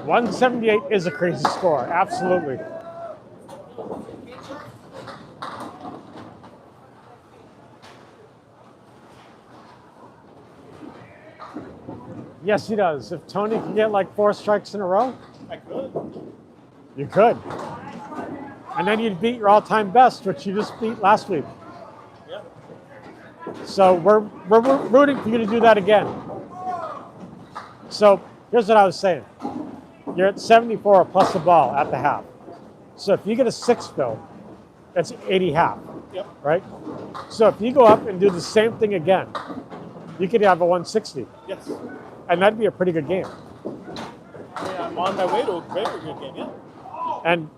$178 is a crazy score, absolutely. Yes, he does. If Tony can get like 4 strikes in a row, I could. you could. And then you'd beat your all-time best, which you just beat last week. Yeah. So we're rooting for you to do that again. So here's what I was saying. You're at 74 plus a ball at the half. So if you get a 6 fill, that's 80 half. Yep. Right? So if you go up and do the same thing again, you could have a 160. Yes. And that'd be a pretty good game. Yeah, I'm on my way to a very good game, yeah. And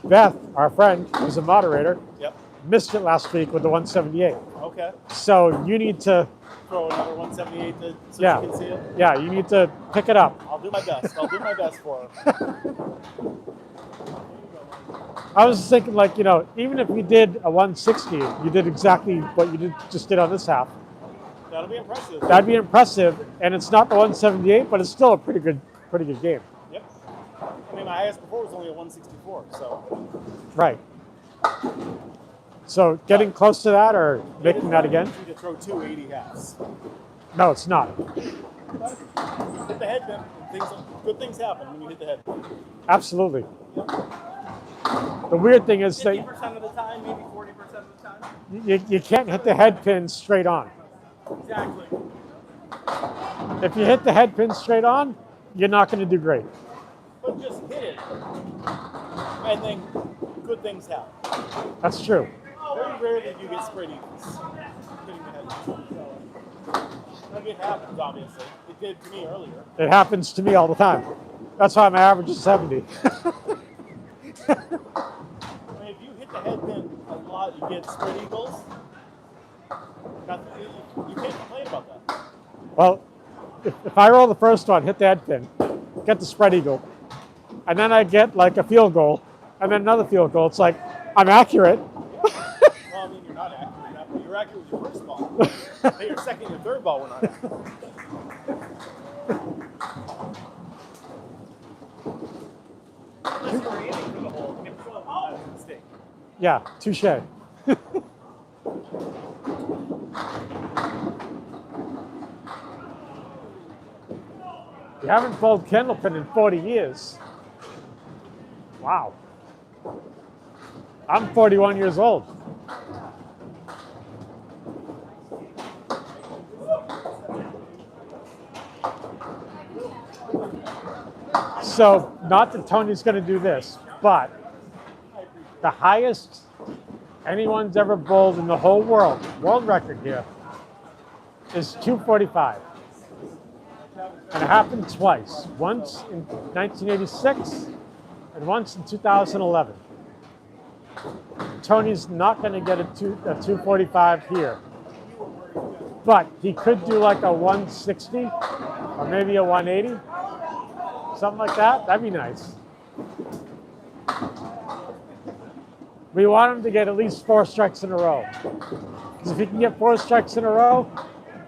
Beth, our friend, who's a moderator, Yep. missed it last week with the 178. Okay. So you need to, Throw another 178 so Yeah. you can see it. yeah, you need to pick it up. I'll do my best. I'll do my best for her. I was thinking, like, you know, even if you did a 160, you did exactly what you just did on this half. That'll be impressive. That'd be impressive, and it's not the 178, but it's still a pretty good game. Yep. I mean, my highest before was only a 164, so. Right. So getting close to that or making that again? You to throw 280 halves. No, it's not. Hit the head pin, and good things happen when you hit the head pin. Absolutely. The weird thing is that 50% of the time, maybe 40% of the time. you can't hit the head pin straight on. Exactly. If you hit the head pin straight on, you're not going to do great. But just hit it, and then good things happen. That's true. Very rarely do you get spread eagles hitting the head. Like it happens, obviously. It did to me earlier. It happens to me all the time. That's why my average is 70. I mean, if you hit the head pin a lot, you get spread eagles. You can't complain about that. Well, if I roll the first one, hit the head pin, get the spread eagle, and then I get like a field goal, and then another field goal, it's like, I'm accurate. Well, I mean, you're not accurate. You're accurate with your first ball. But your second and third ball were not accurate. Unless you're aiming for the hole, if you that's a mistake. Yeah, touche. You haven't bowled Candlepin in 40 years. Wow. I'm 41 years old. So, not that Tony's going to do this, but the highest anyone's ever bowled in the whole world record here, is 245. And it happened twice, once in 1986 and once in 2011. Tony's not going to get a 245 here. But he could do like a 160 or maybe a 180. Something like that. That'd be nice. We want him to get at least 4 strikes in a row. Because if he can get 4 strikes in a row,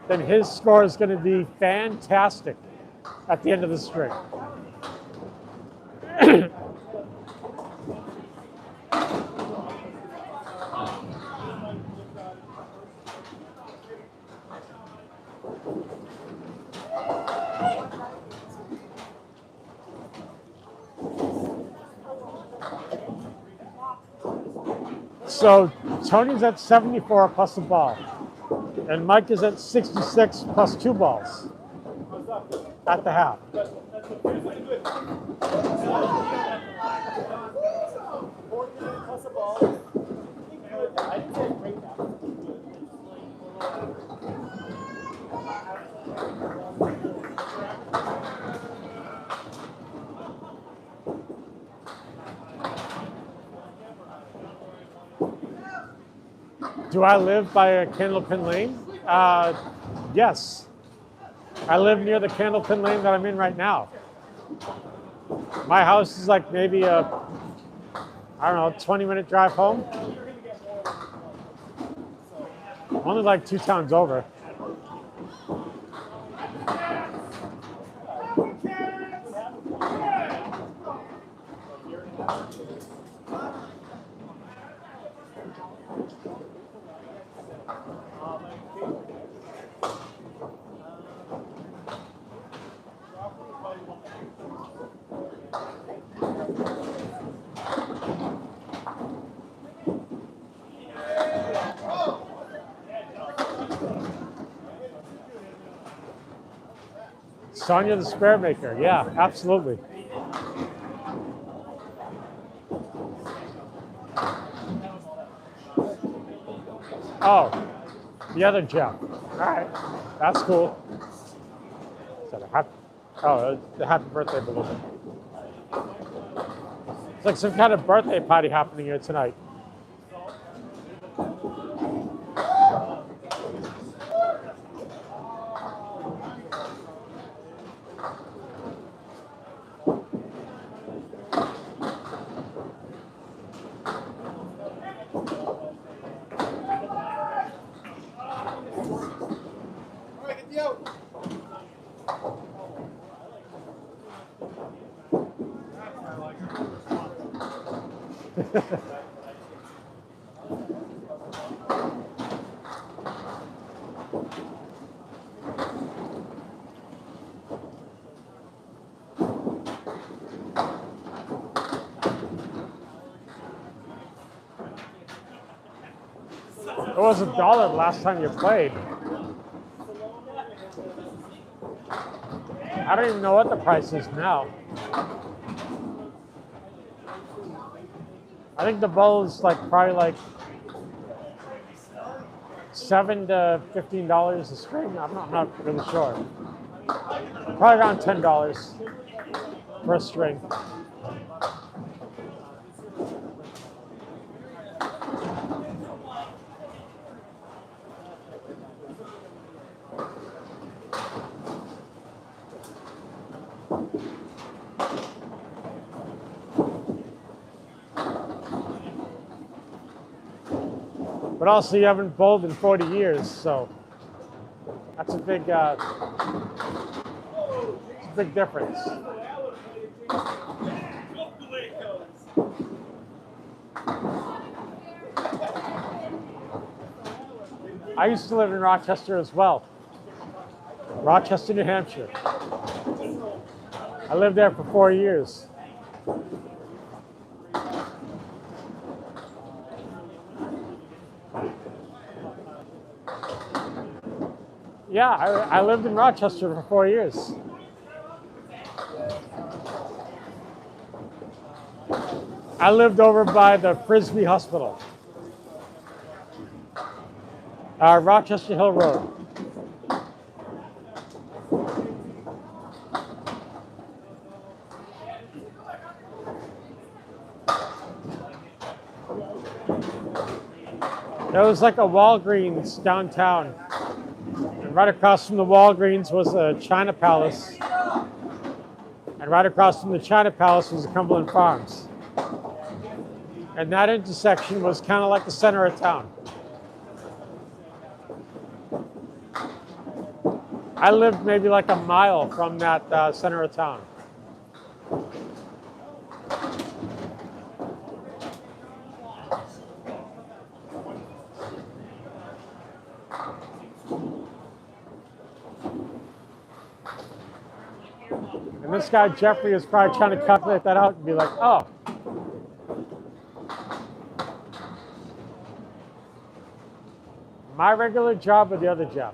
then his score is going to be fantastic at the end of the string. So Tony's at 74 plus a ball, and Mike is at 66 plus 2 balls at the half. 40 plus a ball. I didn't say great now. Do I live by a Candlepin lane? Yes. I live near the Candlepin lane that I'm in right now. My house is like maybe a, I don't know, 20-minute drive home. Only like 2 towns over. Sonia the spare maker, yeah, absolutely. Oh, the other Jeff. All right, that's cool. The happy birthday balloon. It's like some kind of birthday party happening here tonight. was $1 the last time you played. I don't even know what the price is now. I think the bowl is like probably like $7 to $15 a string. I'm not really sure. Probably around $10 for a string. But also, you haven't bowled in 40 years, so that's a big difference. I used to live in Rochester as well. Rochester, New Hampshire. I lived there for 4 years. Yeah, I lived in Rochester for 4 years. I lived over by the Frisbee Hospital. Rochester Hill Road. There was like a Walgreens downtown. And right across from the Walgreens was a China Palace. And right across from the China Palace was the Cumberland Farms. And that intersection was kind of like the center of town. I lived maybe like a mile from that center of town. And this guy, Jeffrey, is probably trying to calculate that out and be like, oh. My regular job or the other Jeff?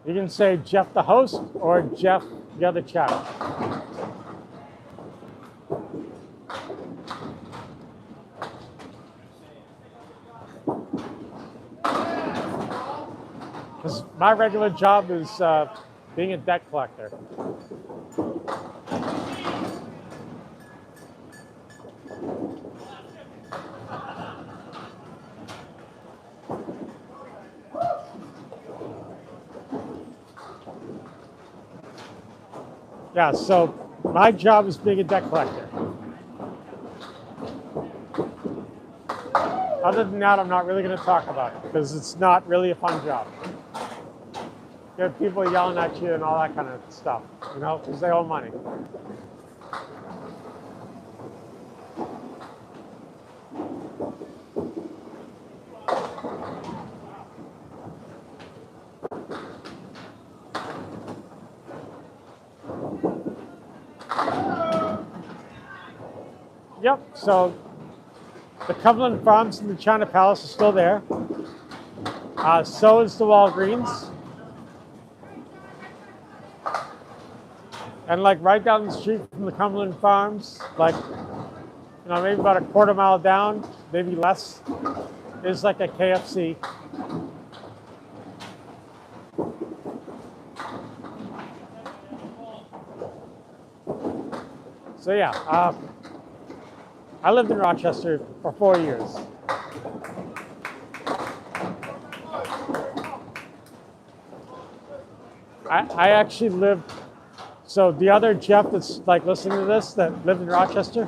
You can say Jeff the host or Jeff the other chatter. Because my regular job is being a debt collector. Yeah, so my job is being a debt collector. Other than that, I'm not really going to talk about it because it's not really a fun job. You have people yelling at you and all that kind of stuff, you know, because they owe money. Yep, so the Cumberland Farms and the China Palace are still there. So is the Walgreens. And like right down the street from the Cumberland Farms, like, you know, maybe about a quarter mile down, maybe less, is like a KFC. So yeah, I lived in Rochester for 4 years. I actually lived, so the other Jeff that's like listening to this that lived in Rochester,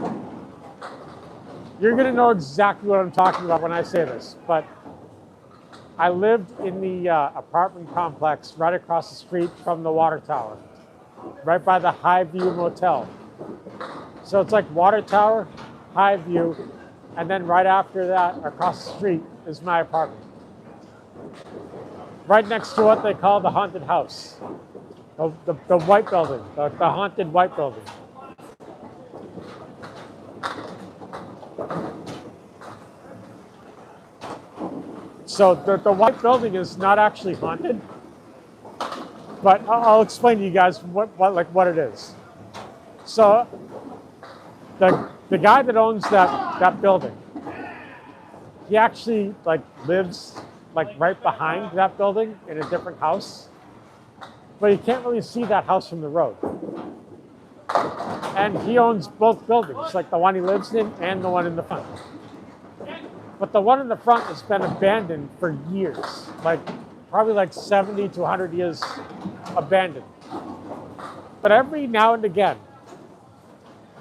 you're gonna know exactly what I'm talking about when I say this, but I lived in the apartment complex right across the street from the water tower, right by the High View Motel. So it's like water tower, High View, and then right after that, across the street, is my apartment. Right next to what they call the haunted house, the white building, the haunted white building. So the white building is not actually haunted, but I'll explain to you guys what it is. So the guy that owns that building, he actually like lives like right behind that building in a different house, but you can't really see that house from the road. And he owns both buildings, like the one he lives in and the one in the front. But the one in the front has been abandoned for years, like probably like 70 to 100 years abandoned. But every now and again,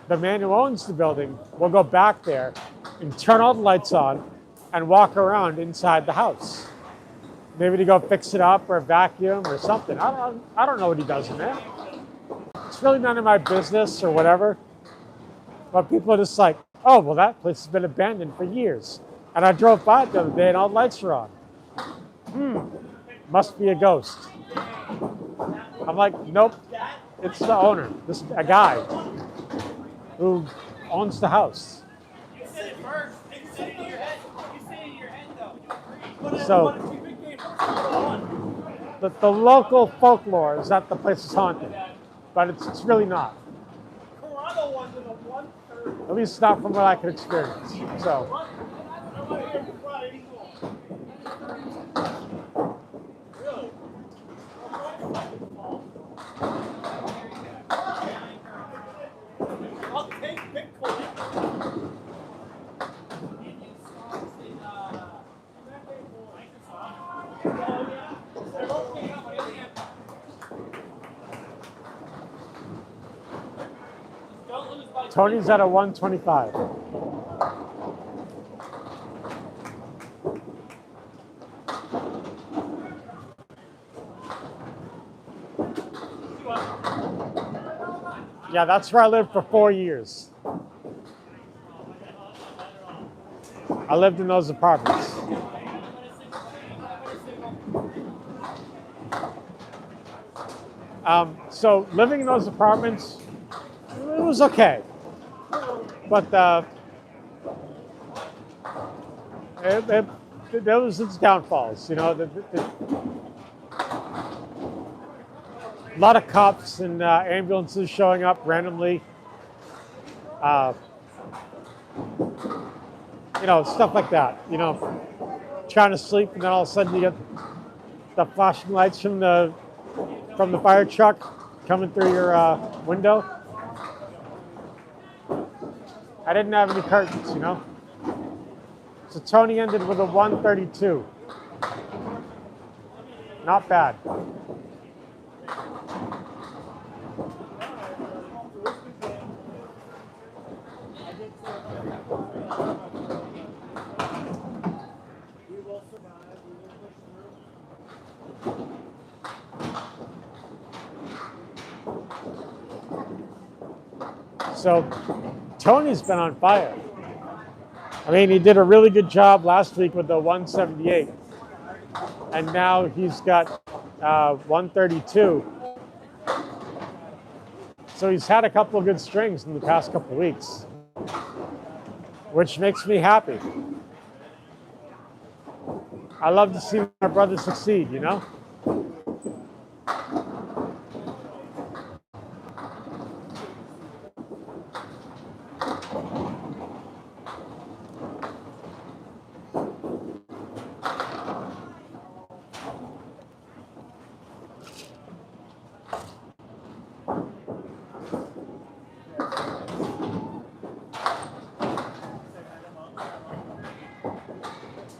the man who owns the building will go back there and turn all the lights on and walk around inside the house. Maybe to go fix it up or vacuum or something. I don't know what he does in there. It's really none of my business or whatever. But people are just like, oh, well, that place has been abandoned for years. And I drove by it the other day and all the lights are on. Must be a ghost. I'm like, nope, it's the owner, a guy who owns the house. You said it first. You said it in your head. You said it in your head, though. So the local folklore is that the place is haunted, but it's really not. Toronto ones are the 1/3. At least not from what I could experience. So. I'll take Bitcoin. Tony's at a 125. Yeah, that's where I lived for 4 years. I lived in those apartments. So living in those apartments, it was okay. But there was its downfalls, you know. A lot of cops and ambulances showing up randomly. You know, stuff like that. You know, trying to sleep and then all of a sudden you get the flashing lights from the fire truck coming through your window. I didn't have any curtains, you know. So Tony ended with a 132. Not bad. So Tony's been on fire. I mean, he did a really good job last week with the 178. And now he's got 132. So he's had a couple of good strings in the past couple of weeks, which makes me happy. I love to see my brother succeed, you know?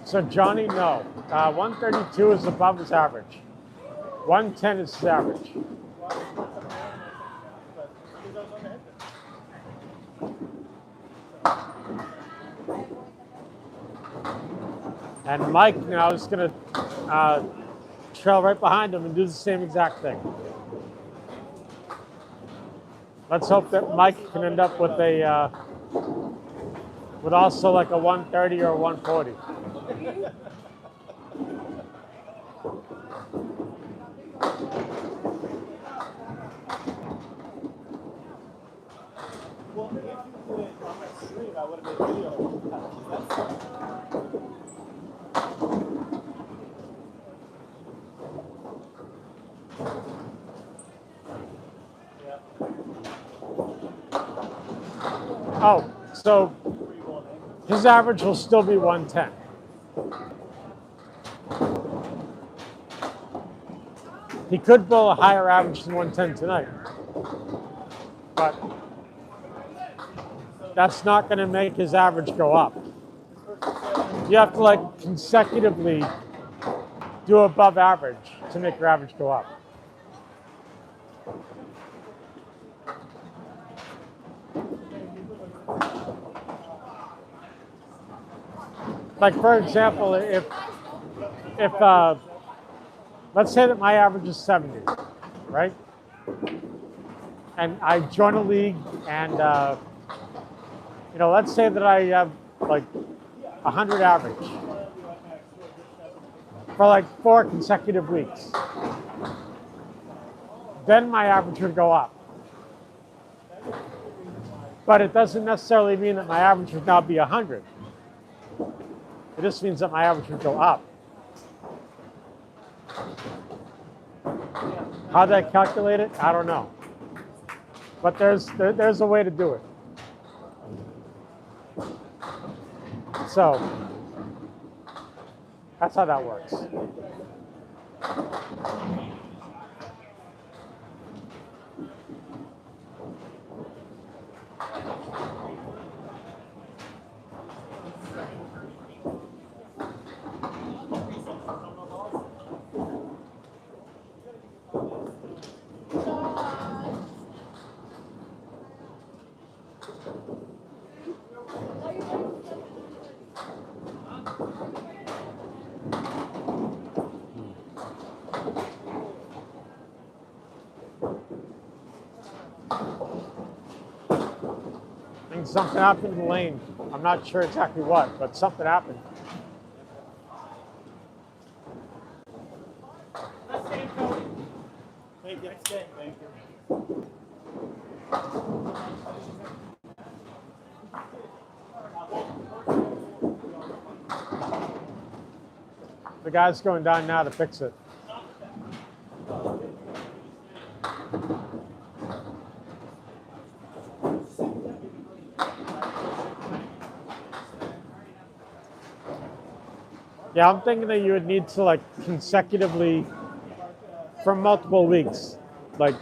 So Johnny, no. 132 is above his average. 110 is his average. And Mike now is going to trail right behind him and do the same exact thing. Let's hope that Mike can end up with a with also like a 130 or a 140. Well, if you did it on my stream, I would have made a video. Oh, so his average will still be 110. He could bowl a higher average than 110 tonight, but that's not going to make his average go up. You have to like consecutively do above average to make your average go up. Like for example, if let's say that my average is 70, right? And I join a league, and let's say that I have like 100 average for like 4 consecutive weeks. Then my average would go up. But it doesn't necessarily mean that my average would now be 100. It just means that my average would go up. How they calculate it, I don't know. But there's a way to do it. So that's how that works. I think something happened in the lane. I'm not sure exactly what, but something happened. Thank you. Thank you. The guy's going down now to fix it. Yeah, I'm thinking that you would need to like consecutively for multiple weeks, like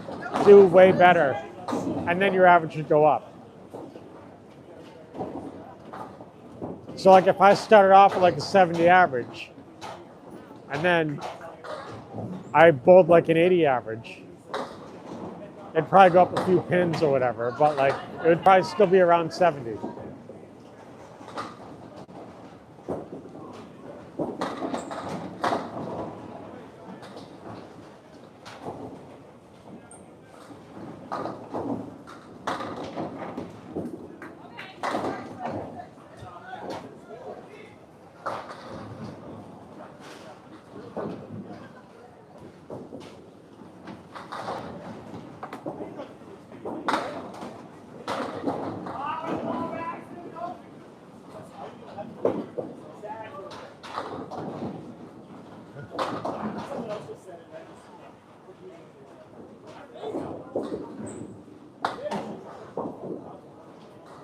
do way better, and then your average would go up. So like if I started off with like a 70 average, and then I bowled like an 80 average, it'd probably go up a few pins or whatever, but like it would probably still be around 70.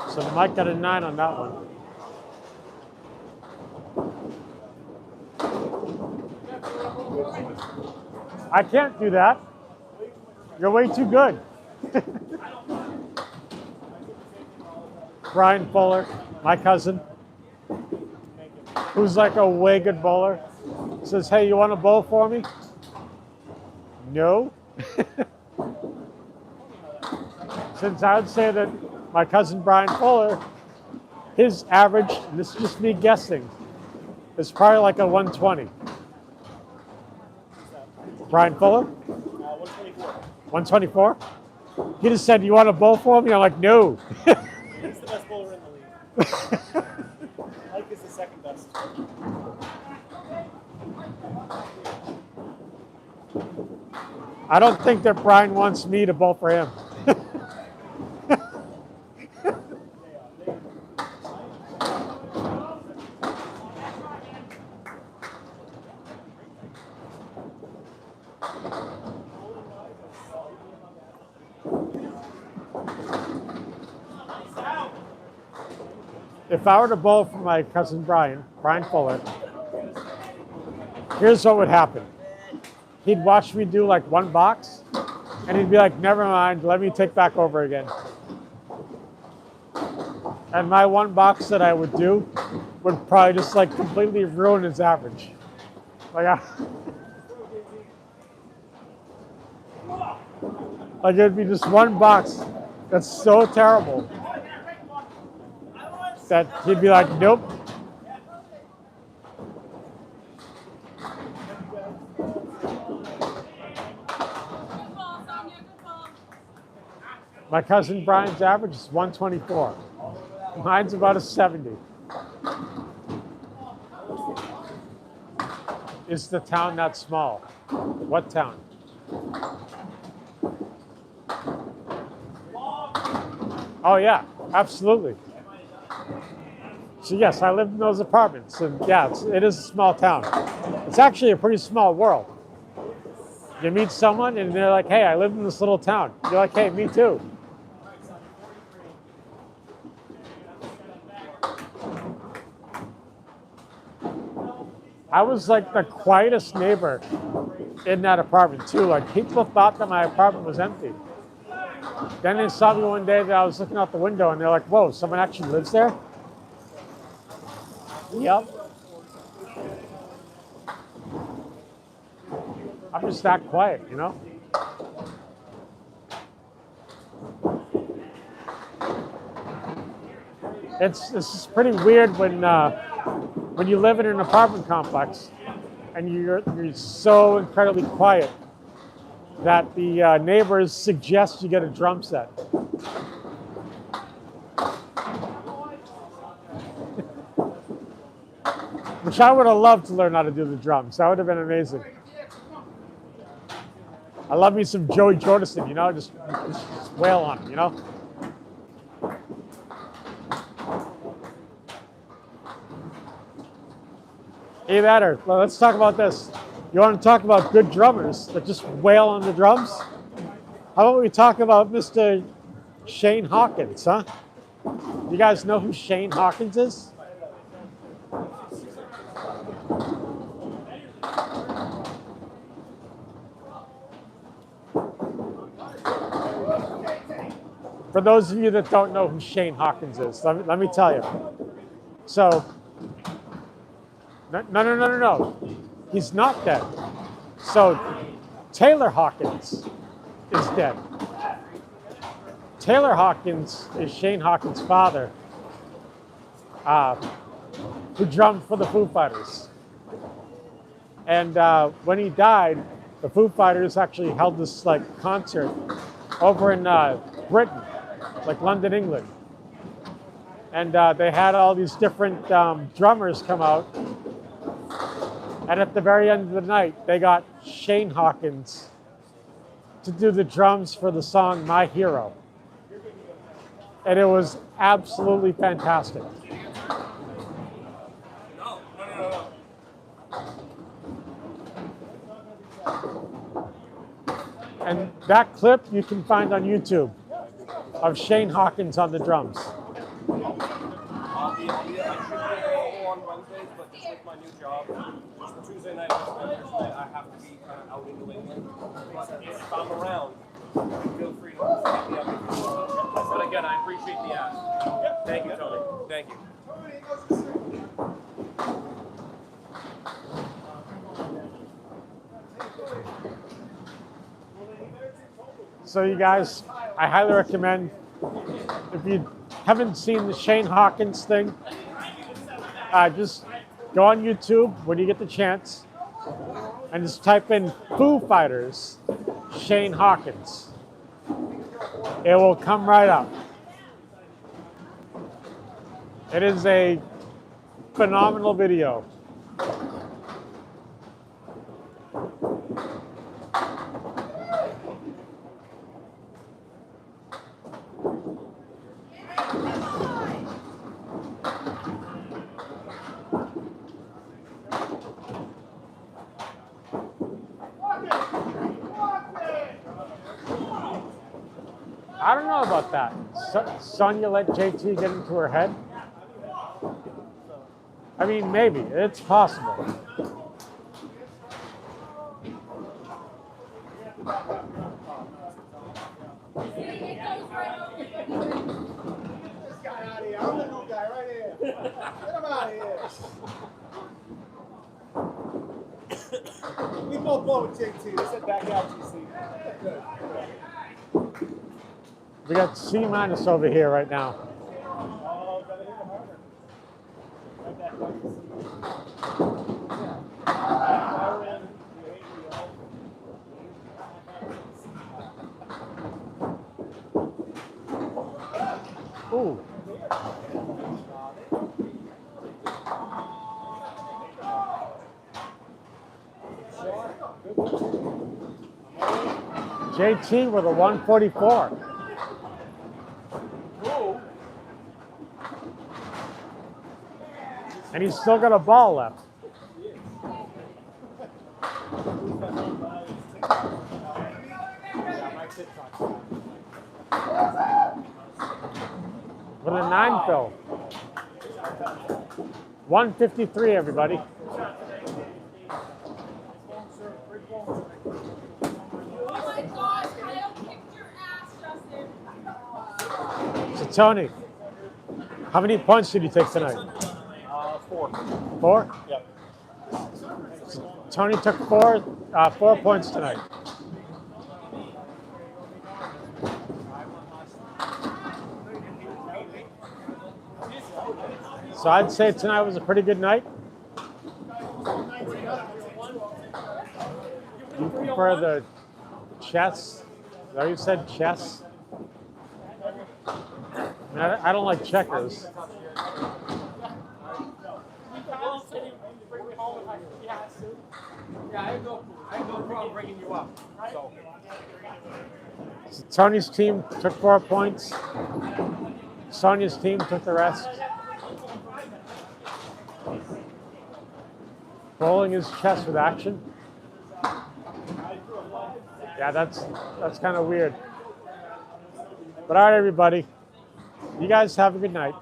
So Mike got a 9 on that one. I can't do that. You're way too good. Brian Fuller, my cousin, who's like a way good bowler, says, "Hey, you want to bowl for me?" No. Since I would say that my cousin Brian Fuller, his average, and this is just me guessing, is probably like a 120. Brian Fuller? 124. 124? He just said, "You want to bowl for me?" I'm like, no. He's the best bowler in the league. Mike is the second best. I don't think that Brian wants me to bowl for him. if I were to bowl for my cousin Brian Fuller, here's what would happen. He'd watch me do like one box, and he'd be like, never mind, let me take back over again. And my one box that I would do would probably just like completely ruin his average. Like it'd be just one box that's so terrible that he'd be like, nope. My cousin Brian's average is 124. Mine's about a 70. Is the town that small? What town? Oh yeah, absolutely. So yes, I lived in those apartments, and yeah, it is a small town. It's actually a pretty small world. You meet someone, and they're like, "Hey, I live in this little town." You're like, "Hey, me too." I was like the quietest neighbor in that apartment too. Like people thought that my apartment was empty. Then they saw me one day that I was looking out the window and they're like, whoa, someone actually lives there? Yep. I'm just that quiet, you know? It's just pretty weird when you live in an apartment complex and you're so incredibly quiet that the neighbors suggest you get a drum set. Which I would have loved to learn how to do the drums. That would have been amazing. I love me some Joey Jordison, you know, just wail on him, you know? Either that or let's talk about this. You want to talk about good drummers that just wail on the drums? How about we talk about Mr. Shane Hawkins, huh? You guys know who Shane Hawkins is? For those of you that don't know who Shane Hawkins is, let me tell you. So, no. He's not dead. So, Taylor Hawkins is dead. Taylor Hawkins is Shane Hawkins' father, who drummed for the Foo Fighters. And when he died, the Foo Fighters actually held this like concert over in Britain, like London, England. And they had all these different drummers come out. And at the very end of the night, they got Shane Hawkins to do the drums for the song My Hero. And it was absolutely fantastic. And that clip you can find on YouTube of Shane Hawkins on the drums. I'll be on Wednesdays, but just with my new job, just Tuesday night, I have to be kind of out in New England. But if I'm around, feel free to hit me up. But again, I appreciate the ask. Thank you, Tony. Thank you. So you guys, I highly recommend, if you haven't seen the Shane Hawkins thing, just go on YouTube when you get the chance and just type in Foo Fighters Shane Hawkins. It will come right up. It is a phenomenal video. I don't know about that. Sonya let JT get into her head. I mean, maybe. It's possible. This guy out of here. I'm the new guy right here. Get him out of here. We both go with JT. They said back out, GC. Good. We got C minus over here right now. Oh, gotta hit the harder. Right back out, GC. Byron, you hate me, yo. Ooh. JT with a 144. And he's still got a ball left. With a 9 fill. 153, everybody. So Tony, how many points did you take tonight? 4. 4? Yep. So Tony took 4 points tonight. So I'd say tonight was a pretty good night. You prefer the chess? Is that what you said, chess? I mean, I don't like checkers. Yeah, I have no problem bringing you up. So. So Tony's team took 4 points. Sonia's team took the rest. Bowling is chess with action. Yeah, that's kind of weird. But all right, everybody. You guys have a good night.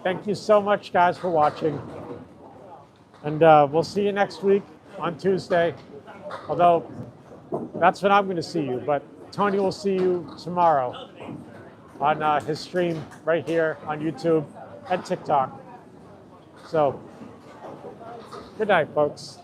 Thank you so much, guys, for watching. And we'll see you next week on Tuesday. Although that's when I'm going to see you. But Tony will see you tomorrow on his stream right here on YouTube and TikTok. So, good night, folks.